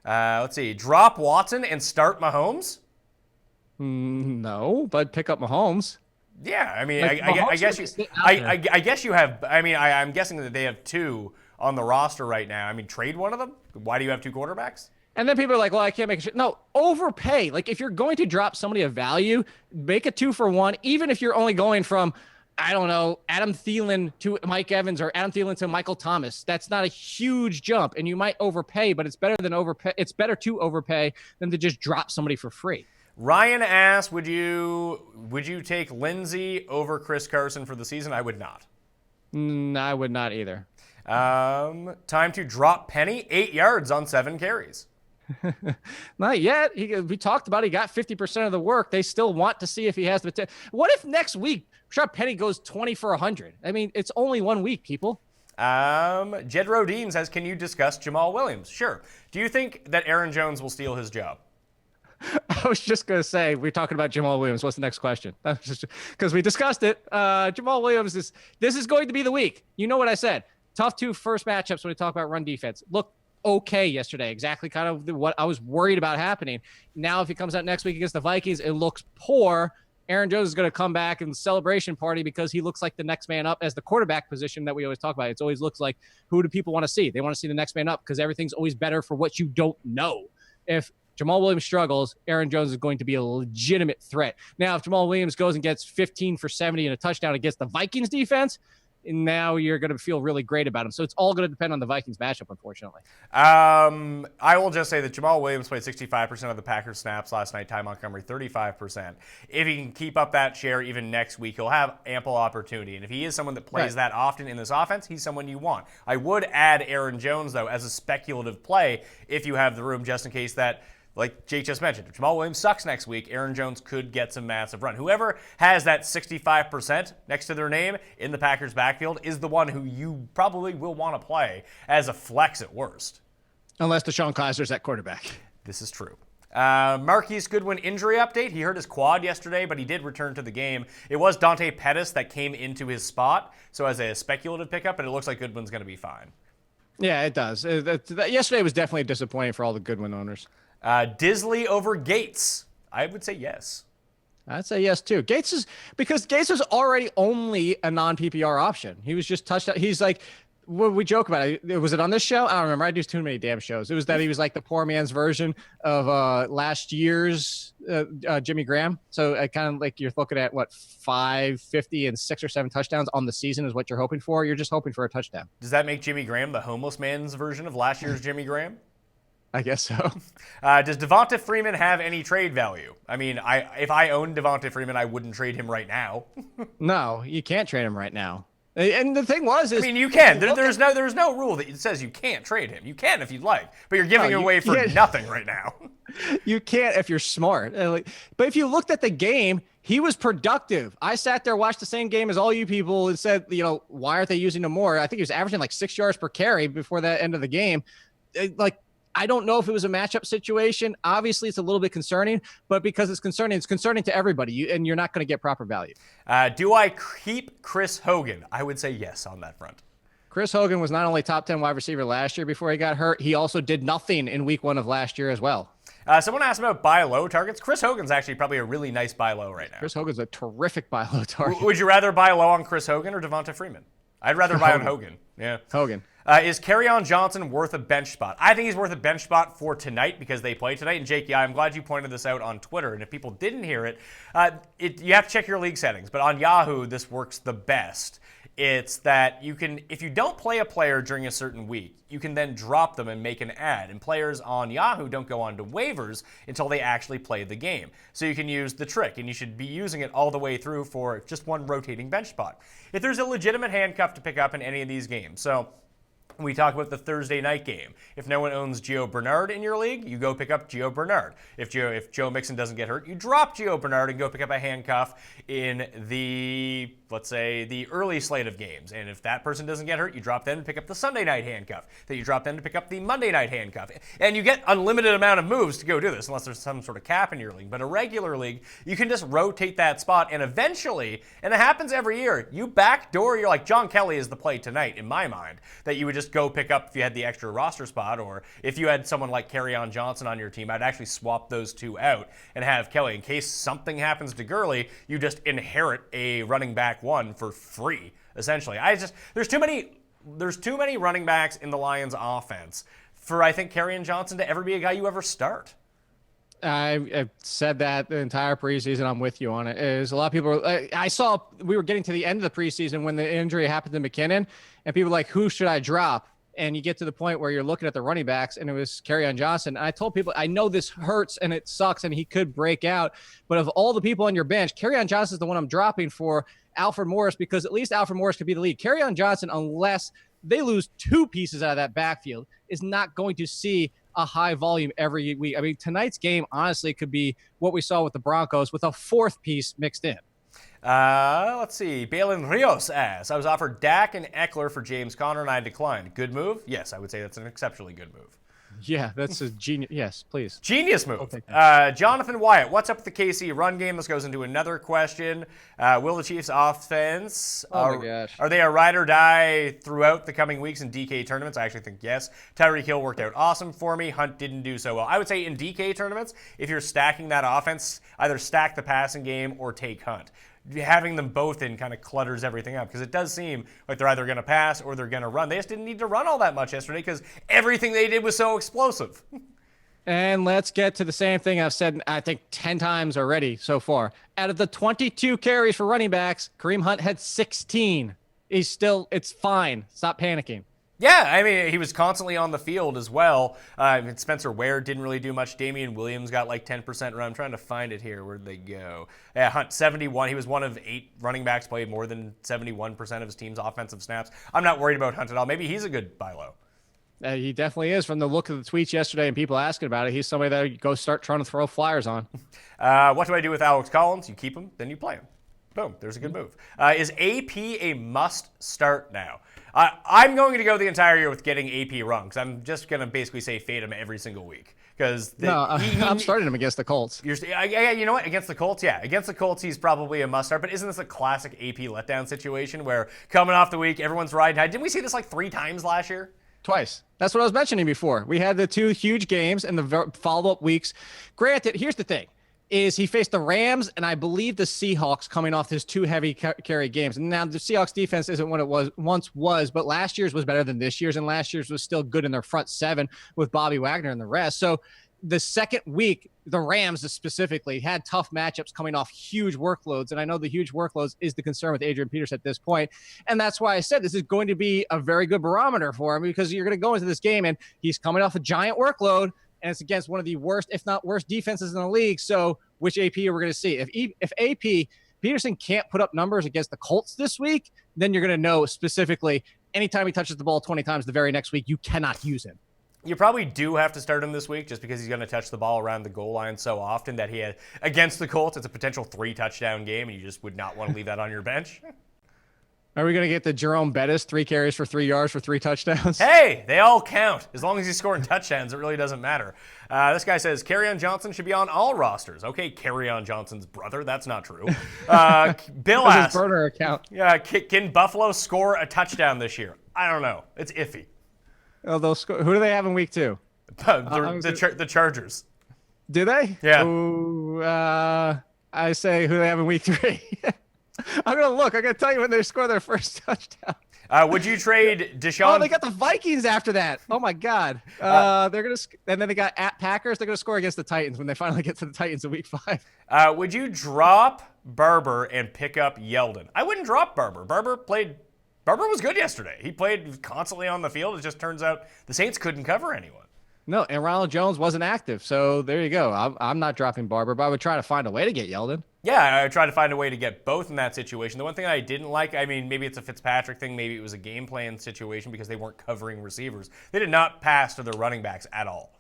Let's see. Drop Watson and start Mahomes? No, but pick up Mahomes. Yeah, I mean, Like, I guess Mahomes you, would be out there. I guess you have. I mean, I'm guessing that they have 2 on the roster right now. I mean, trade one of them. Why do you have 2 quarterbacks? And then people are like, well, I can't make a shit. No, overpay. Like, if you're going to drop somebody of value, make a 2-for-1, even if you're only going from, I don't know, Adam Thielen to Mike Evans or Adam Thielen to Michael Thomas. That's not a huge jump, and you might overpay, but it's better than overpay. It's better to overpay than to just drop somebody for free. Ryan asks, would you take Lindsey over Chris Carson for the season? I would not. I would not either. Time to drop Penny, 8 yards on 7 carries. Not yet. We talked about he got 50% of the work. They still want to see if he has the potential. What if next week Rashad Penny goes 20 for 100? I mean, it's only 1 week, people. Jed Rodine says, can you discuss Jamal Williams? Sure. Do you think that Aaron Jones will steal his job? I was just going to say, we're talking about Jamal Williams. What's the next question? Because we discussed it. Jamal Williams, this is going to be the week. You know what I said. Tough 2 first matchups when we talk about run defense. Look okay yesterday. Exactly kind of what I was worried about happening. Now, if he comes out next week against the Vikings, it looks poor. Aaron Jones is going to come back in the celebration party because he looks like the next man up as the quarterback position that we always talk about. It always looks like, who do people want to see? They want to see the next man up because everything's always better for what you don't know. If Jamal Williams struggles, Aaron Jones is going to be a legitimate threat. Now, if Jamal Williams goes and gets 15 for 70 and a touchdown against the Vikings defense, now you're going to feel really great about him. So it's all going to depend on the Vikings matchup, unfortunately. I will just say that Jamal Williams played 65% of the Packers snaps last night. Ty Montgomery, 35%. If he can keep up that share even next week, he'll have ample opportunity. And if he is someone that plays that often in this offense, he's someone you want. I would add Aaron Jones, though, as a speculative play if you have the room, just in case that, like Jake just mentioned, if Jamal Williams sucks next week, Aaron Jones could get some massive run. Whoever has that 65% next to their name in the Packers backfield is the one who you probably will want to play as a flex at worst. Unless DeShone Kizer's at quarterback. This is true. Marquise Goodwin injury update. He hurt his quad yesterday, but he did return to the game. It was Dante Pettis that came into his spot, so as a speculative pickup, but it looks like Goodwin's going to be fine. Yeah, it does. Yesterday was definitely disappointing for all the Goodwin owners. Disley over Gates. I would say yes. I'd say yes, too. Gates was already only a non-PPR option. He was just touched out. He's like, what we joke about it. Was it on this show? I don't remember. I do too many damn shows. It was that he was like the poor man's version of last year's Jimmy Graham. So kind of like you're looking at, 550 and 6 or 7 touchdowns on the season is what you're hoping for. You're just hoping for a touchdown. Does that make Jimmy Graham the homeless man's version of last year's Jimmy Graham? I guess so. Does Devonta Freeman have any trade value? I mean, if I owned Devonta Freeman, I wouldn't trade him right now. No, you can't trade him right now. And the thing was, I mean, you can. There's no rule that says you can't trade him. You can if you'd like, but you're giving away for nothing right now. You can't if you're smart. But if you looked at the game, he was productive. I sat there, watched the same game as all you people, and said, why aren't they using him more? I think he was averaging like 6 yards per carry before that end of the game. I don't know if it was a matchup situation. Obviously, it's a little bit concerning, but because it's concerning to everybody, and you're not going to get proper value. Do I keep Chris Hogan? I would say yes on that front. Chris Hogan was not only top 10 wide receiver last year before he got hurt, he also did nothing in week 1 of last year as well. Someone asked about buy low targets. Chris Hogan's actually probably a really nice buy low right now. Chris Hogan's a terrific buy low target. Would you rather buy low on Chris Hogan or Devonta Freeman? I'd rather buy on Hogan. Yeah. Hogan. Is Kerryon Johnson worth a bench spot? I think he's worth a bench spot for tonight because they play tonight. And Jake, I'm glad you pointed this out on Twitter. And if people didn't hear it, you have to check your league settings. But on Yahoo, this works the best. It's that you can, if you don't play a player during a certain week, you can then drop them and make an ad. And players on Yahoo don't go on to waivers until they actually play the game. So you can use the trick, and you should be using it all the way through for just one rotating bench spot. If there's a legitimate handcuff to pick up in any of these games, so we talk about the Thursday night game. If no one owns Gio Bernard in your league, you go pick up Gio Bernard. If Joe Mixon doesn't get hurt, you drop Gio Bernard and go pick up a handcuff in the, let's say, the early slate of games. And if that person doesn't get hurt, you drop them to pick up the Sunday night handcuff. Then you drop them to pick up the Monday night handcuff. And you get unlimited amount of moves to go do this, unless there's some sort of cap in your league. But a regular league, you can just rotate that spot, and eventually, and it happens every year, you backdoor, you're like, John Kelly is the play tonight, in my mind, that you would just just go pick up if you had the extra roster spot, or if you had someone like Kerryon Johnson on your team, I'd actually swap those two out and have Kelly. In case something happens to Gurley, you just inherit a running back one for free, essentially. There's too many running backs in the Lions offense for, I think, Kerryon Johnson to ever be a guy you ever start. I've said that the entire preseason. I'm with you on it. Is a lot of people. I saw we were getting to the end of the preseason when the injury happened to McKinnon, and people were like, "Who should I drop?" And you get to the point where you're looking at the running backs, and it was Kerryon Johnson. And I told people, I know this hurts and it sucks, and he could break out, but of all the people on your bench, Kerryon Johnson is the one I'm dropping for Alfred Morris, because at least Alfred Morris could be the lead. Kerryon Johnson, unless they lose two pieces out of that backfield, is not going to see a high volume every week. I mean, tonight's game honestly could be what we saw with the Broncos with a fourth piece mixed in. Let's see. Balin Rios asks, I was offered Dak and Eckler for James Conner, and I declined. Good move? Yes, I would say that's an exceptionally good move. Yeah, that's a genius. Yes, please. Genius move. Jonathan Wyatt, what's up with the KC run game? This goes into another question. Will the Chiefs offense, my gosh, are they a ride or die throughout the coming weeks in DK tournaments? I actually think yes. Tyreek Hill worked out awesome for me. Hunt didn't do so well. I would say in DK tournaments, if you're stacking that offense, either stack the passing game or take Hunt. Having them both in kind of clutters everything up, because it does seem like they're either going to pass or they're going to run. They just didn't need to run all that much yesterday because everything they did was so explosive. And let's get to the same thing I've said, I think, 10 times already so far. Out of the 22 carries for running backs, Kareem Hunt had 16. It's fine. Stop panicking. Yeah, I mean, he was constantly on the field as well. Spencer Ware didn't really do much. Damian Williams got like 10% run. I'm trying to find it here. Where'd they go? Yeah, Hunt, 71. He was one of 8 running backs played more than 71% of his team's offensive snaps. I'm not worried about Hunt at all. Maybe he's a good buy low. He definitely is. From the look of the tweets yesterday and people asking about it, he's somebody that you go start trying to throw flyers on. What do I do with Alex Collins? You keep him, then you play him. Boom, there's a good move. Is AP a must start now? I'm going to go the entire year with getting AP wrong, because I'm just going to basically say fade him every single week. I'm starting him against the Colts. Yeah, you know what? Against the Colts, yeah. Against the Colts, he's probably a must start, but isn't this a classic AP letdown situation where coming off the week, everyone's riding high? Didn't we see this like 3 times last year? Twice. That's what I was mentioning before. We had the 2 huge games and the follow-up weeks. Granted, here's the thing. Is he faced the Rams and I believe the Seahawks coming off his 2 heavy carry games. And now the Seahawks defense isn't what it once was, but last year's was better than this year's, and last year's was still good in their front 7 with Bobby Wagner and the rest. So the second week, the Rams specifically had tough matchups coming off huge workloads. And I know the huge workloads is the concern with Adrian Peters at this point. And that's why I said this is going to be a very good barometer for him, because you're going to go into this game and he's coming off a giant workload. And it's against one of the worst, if not worst, defenses in the league. So which AP are we going to see? If AP Peterson can't put up numbers against the Colts this week, then you're going to know specifically anytime he touches the ball 20 times the very next week, you cannot use him. You probably do have to start him this week just because he's going to touch the ball around the goal line so often that he had against the Colts. It's a potential 3-touchdown game, and you just would not want to leave that on your bench. Are we going to get the Jerome Bettis 3 carries for 3 yards for 3 touchdowns? Hey, they all count. As long as he's scoring touchdowns, it really doesn't matter. This guy says, Kerryon Johnson should be on all rosters. Okay, Kerryon Johnson's brother. That's not true. Bill asks, his burner account. Can Buffalo score a touchdown this year? I don't know. It's iffy. Oh, they'll score. Who do they have in week 2? The Chargers. Do they? Yeah. Ooh, I say who they have in week 3. I'm going to look. I'm going to tell you when they score their first touchdown. Would you trade Deshaun? Oh, they got the Vikings after that. Oh, my God. They're going to, and then they got at Packers. They're going to score against the Titans when they finally get to the Titans in week 5. Would you drop Barber and pick up Yeldon? I wouldn't drop Barber. Barber was good yesterday. He played constantly on the field. It just turns out the Saints couldn't cover anyone. No, and Ronald Jones wasn't active. So there you go. I'm not dropping Barber, but I would try to find a way to get Yeldon. Yeah, I tried to find a way to get both in that situation. The one thing I didn't like, I mean, maybe it's a Fitzpatrick thing, maybe it was a game plan situation because they weren't covering receivers. They did not pass to their running backs at all.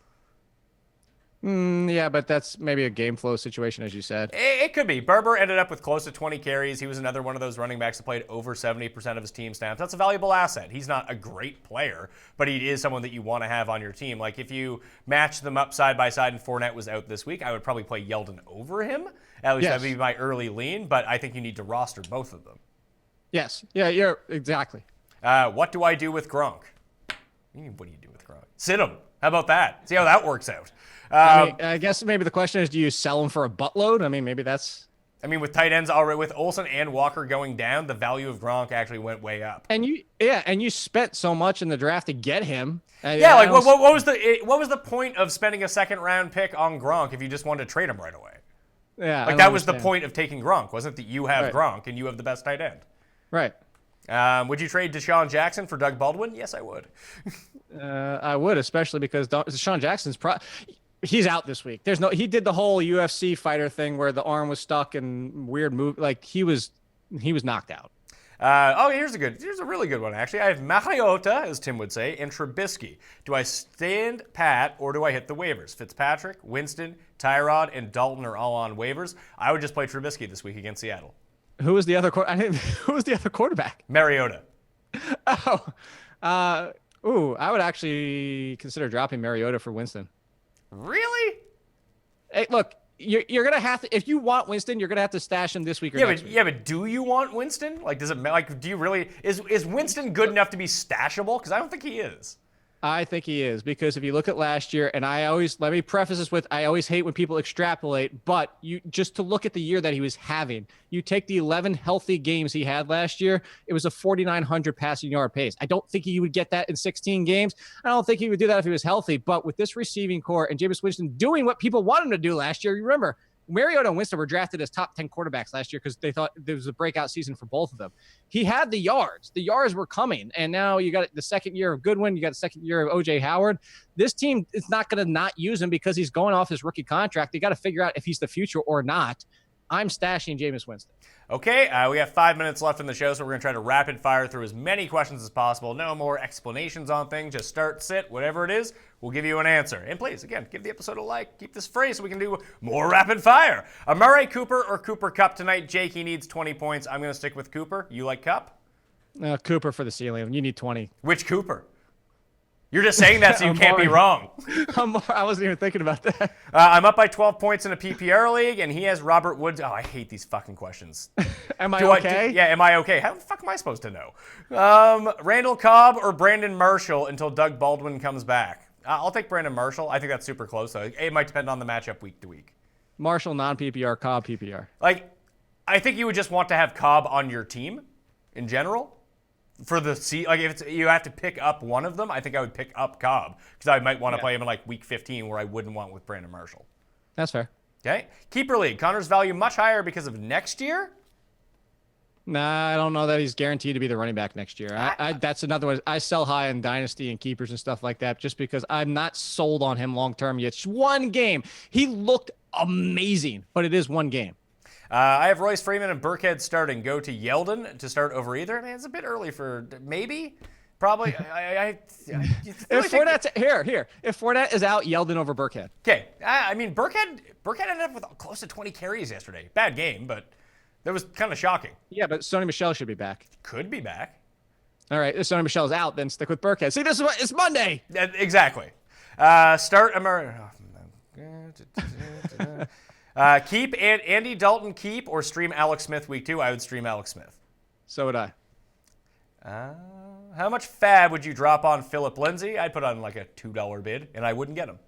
Yeah, but that's maybe a game flow situation, as you said. It could be. Barber ended up with close to 20 carries. He was another one of those running backs that played over 70% of his team snaps. That's a valuable asset. He's not a great player, but he is someone that you want to have on your team. Like if you match them up side by side and Fournette was out this week, I would probably play Yeldon over him. At least that'd be my early lean, but I think you need to roster both of them. Yes. Yeah, you're exactly. What do I do with Gronk? What do you do with Gronk? Sit him. How about that? See how that works out. I guess maybe the question is, do you sell him for a buttload? I mean, maybe that's... I mean, with tight ends already, with Olsen and Walker going down, the value of Gronk actually went way up. And you spent so much in the draft to get him. Yeah, like what was the point of spending a second round pick on Gronk if you just wanted to trade him right away? Yeah, like that was the point of taking Gronk, wasn't it? That you have Gronk and you have the best tight end. Right. Would you trade Deshaun Jackson for Doug Baldwin? Yes, I would. I would, especially because Deshaun Jackson's he's out this week. He did the whole UFC fighter thing where the arm was stuck and weird move. Like he was knocked out. Here's a really good one, actually. I have Mariota, as Tim would say, and Trubisky. Do I stand pat or do I hit the waivers? Fitzpatrick, Winston, Tyrod, and Dalton are all on waivers. I would just play Trubisky this week against Seattle. Who was the other quarterback? Mariota. I would actually consider dropping Mariota for Winston. Really? Hey, look, you're gonna have to, if you want Winston, you're gonna have to stash him this week or next week. Yeah, but do you want Winston? Like, do you really? Is Winston good enough to be stashable? Because I don't think he is. I think he is, because if you look at last year, and let me preface this with, I always hate when people extrapolate, but you just to look at the year that he was having, you take the 11 healthy games he had last year, it was a 4,900 passing yard pace. I don't think he would get that in 16 games. I don't think he would do that if he was healthy, but with this receiving core and Jameis Winston doing what people want him to do last year, you remember, Mariota and Winston were drafted as top 10 quarterbacks last year because they thought there was a breakout season for both of them. He had the yards. The yards were coming. And now you got the second year of Goodwin. You got the second year of O.J. Howard. This team is not going to not use him because he's going off his rookie contract. They got to figure out if he's the future or not. I'm stashing Jameis Winston. Okay, we have 5 minutes left in the show, so we're going to try to rapid fire through as many questions as possible. No more explanations on things. Just start, sit, whatever it is, we'll give you an answer. And please, again, give the episode a like. Keep this free so we can do more rapid fire. Murray Cooper or Cooper Kupp tonight? Jake, he needs 20 points. I'm going to stick with Cooper. You like Kupp? Cooper for the ceiling. You need 20. Which Cooper? You're just saying that so you can't be wrong. I wasn't even thinking about that. I'm up by 12 points in a PPR league, and he has Robert Woods. Oh, I hate these fucking questions. Am I okay? Am I okay? How the fuck am I supposed to know? Randall Cobb or Brandon Marshall until Doug Baldwin comes back? I'll take Brandon Marshall. I think that's super close, though. It might depend on the matchup week to week. Marshall non-PPR, Cobb PPR. Like, I think you would just want to have Cobb on your team in general. For the if you have to pick up one of them, I think I would pick up Cobb because I might want to play him in like week 15 where I wouldn't want with Brandon Marshall. That's fair. Okay. Keeper league. Connor's value much higher because of next year? Nah, I don't know that he's guaranteed to be the running back next year. That's another one. I sell high in dynasty and keepers and stuff like that just because I'm not sold on him long term yet. It's one game. He looked amazing, but it is one game. I have Royce Freeman and Burkhead starting. Go to Yeldon to start over either. I mean, it's a bit early for maybe. Probably. If Fournette's here. If Fournette is out, Yeldon over Burkhead. Okay. I mean, Burkhead ended up with close to 20 carries yesterday. Bad game, but that was kind of shocking. Yeah, but Sony Michel should be back. Could be back. All right. If Sony Michel's out, then stick with Burkhead. See, it's Monday. Exactly. Start keep Andy Dalton keep or stream Alex Smith week 2. I would stream Alex Smith. So would I. How much fab would you drop on Philip Lindsay? I'd put on like a $2 bid, and I wouldn't get him.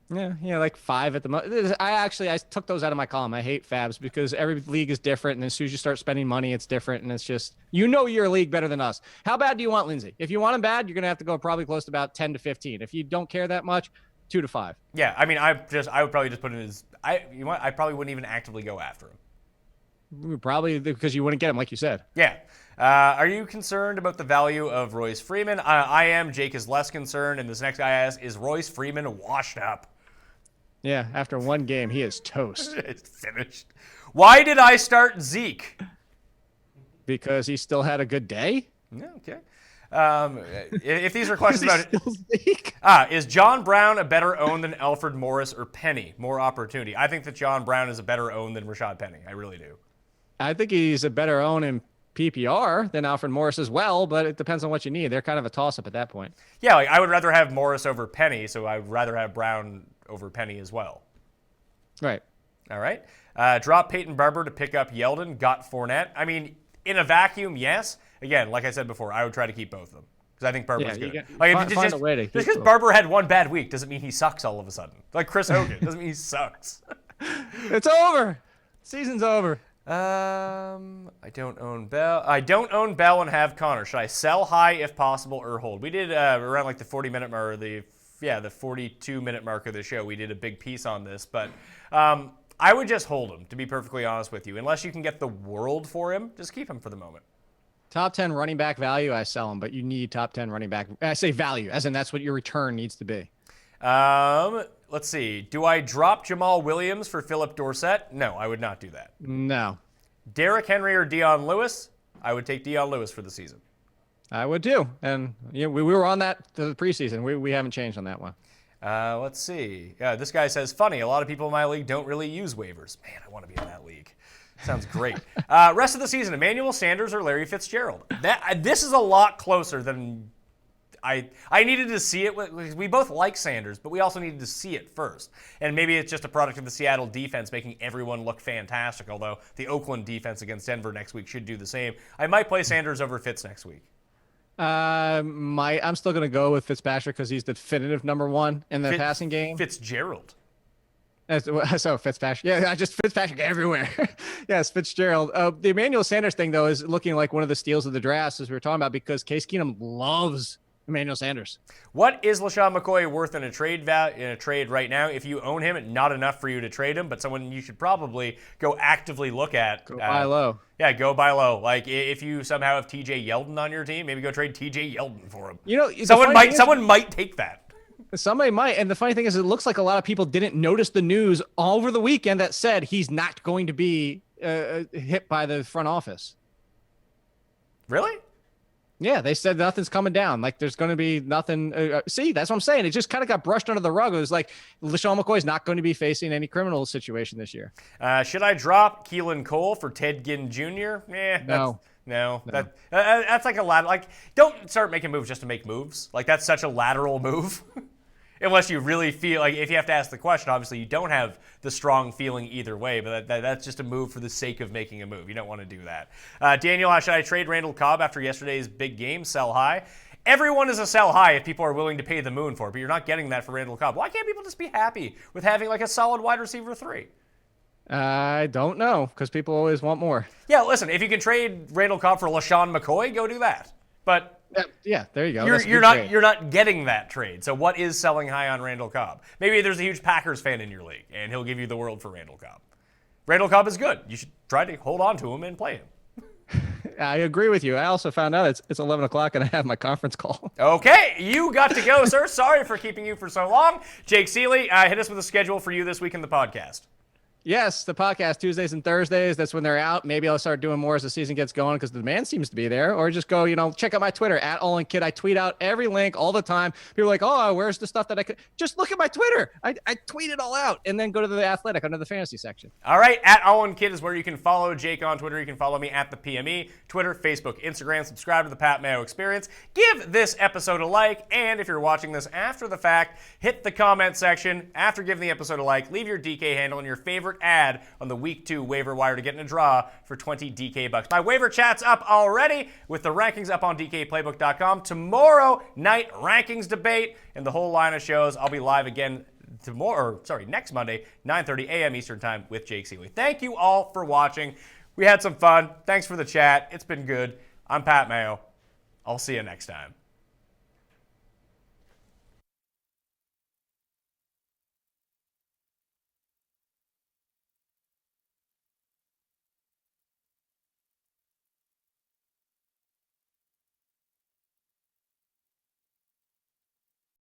Yeah, like 5 at the most. I took those out of my column. I hate fabs because every league is different, and as soon as you start spending money, it's different, and it's just, your league better than us. How bad do you want Lindsay? If you want him bad, you're going to have to go probably close to about 10 to 15. If you don't care that much, 2 to 5. Yeah, I mean, I would probably just put it as I probably wouldn't even actively go after him. Probably because you wouldn't get him, like you said. Yeah. Are you concerned about the value of Royce Freeman? I am. Jake is less concerned. And this next guy asks, is Royce Freeman washed up? Yeah, after one game, he is toast. It's finished. Why did I start Zeke? Because he still had a good day? Yeah, okay. If these are questions about Zeke? Is John Brown a better own than Alfred Morris or Penny? More opportunity. I think that John Brown is a better own than Rashad Penny. I really do. I think he's a better own in PPR than Alfred Morris as well, but it depends on what you need. They're kind of a toss-up at that point. Yeah, like I would rather have Morris over Penny, so I would rather have Brown over Penny as well. Right. All right. Drop Peyton Barber to pick up Yeldon. Got Fournette. I mean, in a vacuum, yes. Again, like I said before, I would try to keep both of them. because I think Barber's Yeah, good. find a way to just because Barber had one bad week doesn't mean he sucks all of a sudden. Like Chris Hogan doesn't mean he sucks. It's over. Season's over. I don't own Bell. I don't own Bell and have Connor. Should I sell high if possible or hold? We did around like the 40-minute mark, or the 42-minute mark of the show. We did a big piece on this, but I would just hold him, to be perfectly honest with you. Unless you can get the world for him, just keep him for the moment. Top 10 running back value, I sell him, but you need top 10 running back. I say value, as in that's what your return needs to be. Let's see. Do I drop Jamal Williams for Philip Dorsett? No, I would not do that. No. Derrick Henry or Dion Lewis? I would take Dion Lewis for the season. I would too. And we were on that the preseason. We haven't changed on that one. Let's see. Yeah, this guy says, funny, a lot of people in my league don't really use waivers. Man, I want to be in that league. Sounds great. Rest of the season, Emmanuel Sanders or Larry Fitzgerald? This is a lot closer than I needed to see it. We both like Sanders, but we also needed to see it first. And maybe it's just a product of the Seattle defense making everyone look fantastic, although the Oakland defense against Denver next week should do the same. I might play Sanders over Fitz next week. I'm still going to go with Fitzpatrick because he's the definitive number one in the passing game. Fitzgerald. So Fitzpatrick. Yeah, just Fitzpatrick everywhere. Yes, Fitzgerald. The Emmanuel Sanders thing, though, is looking like one of the steals of the draft, as we were talking about, because Case Keenum loves Emmanuel Sanders. What is LaShawn McCoy worth in a trade right now? If you own him, not enough for you to trade him, but someone you should probably go actively look at. Go buy low. Yeah, go buy low. Like if you somehow have TJ Yeldon on your team, maybe go trade TJ Yeldon for him. You know, someone might take that. Somebody might. And the funny thing is, it looks like a lot of people didn't notice the news all over the weekend that said he's not going to be hit by the front office. Really? Yeah, they said nothing's coming down. Like, there's going to be nothing. See, that's what I'm saying. It just kind of got brushed under the rug. It was like, LaShawn McCoy's not going to be facing any criminal situation this year. Should I drop Keelan Cole for Ted Ginn Jr.? No. That's like a lateral. Like, don't start making moves just to make moves. Like, that's such a lateral move. Unless you really feel like, if you have to ask the question, obviously you don't have the strong feeling either way, but that's just a move for the sake of making a move. You don't want to do that. Daniel, should I trade Randall Cobb after yesterday's big game? Sell high? Everyone is a sell high if people are willing to pay the moon for it, but you're not getting that for Randall Cobb. Why can't people just be happy with having like a solid wide receiver 3? I don't know, because people always want more. Yeah, listen, if you can trade Randall Cobb for LaShawn McCoy, go do that. But yeah, there you go. You're not getting that trade. So what is selling high on Randall Cobb? Maybe there's a huge Packers fan in your league, and he'll give you the world for Randall Cobb. Randall Cobb is good. You should try to hold on to him and play him. I agree with you. I also found out it's 11 o'clock and I have my conference call. Okay, you got to go, sir. Sorry for keeping you for so long. Jake Ciely, hit us with a schedule for you this week in the podcast. Yes, the podcast Tuesdays and Thursdays. That's when they're out. Maybe I'll start doing more as the season gets going because the demand seems to be there. Or just go, check out my Twitter @AllInKid. I tweet out every link all the time. People are like, oh, where's the stuff that I could? Just look at my Twitter. I tweet it all out and then go to the Athletic under the fantasy section. All right, @AllInKid is where you can follow Jake on Twitter. You can follow me at the PME, Twitter, Facebook, Instagram. Subscribe to the Pat Mayo Experience. Give this episode a like, and if you're watching this after the fact, hit the comment section after giving the episode a like. Leave your DK handle and your favorite ad on the Week 2 waiver wire to get in a draw for 20 DK bucks. My waiver chat's up already with the rankings up on DKPlaybook.com. Tomorrow night rankings debate and the whole line of shows. I'll be live again next Monday, 9:30 a.m. Eastern Time with Jake Ciely. Thank you all for watching. We had some fun. Thanks for the chat. It's been good. I'm Pat Mayo. I'll see you next time.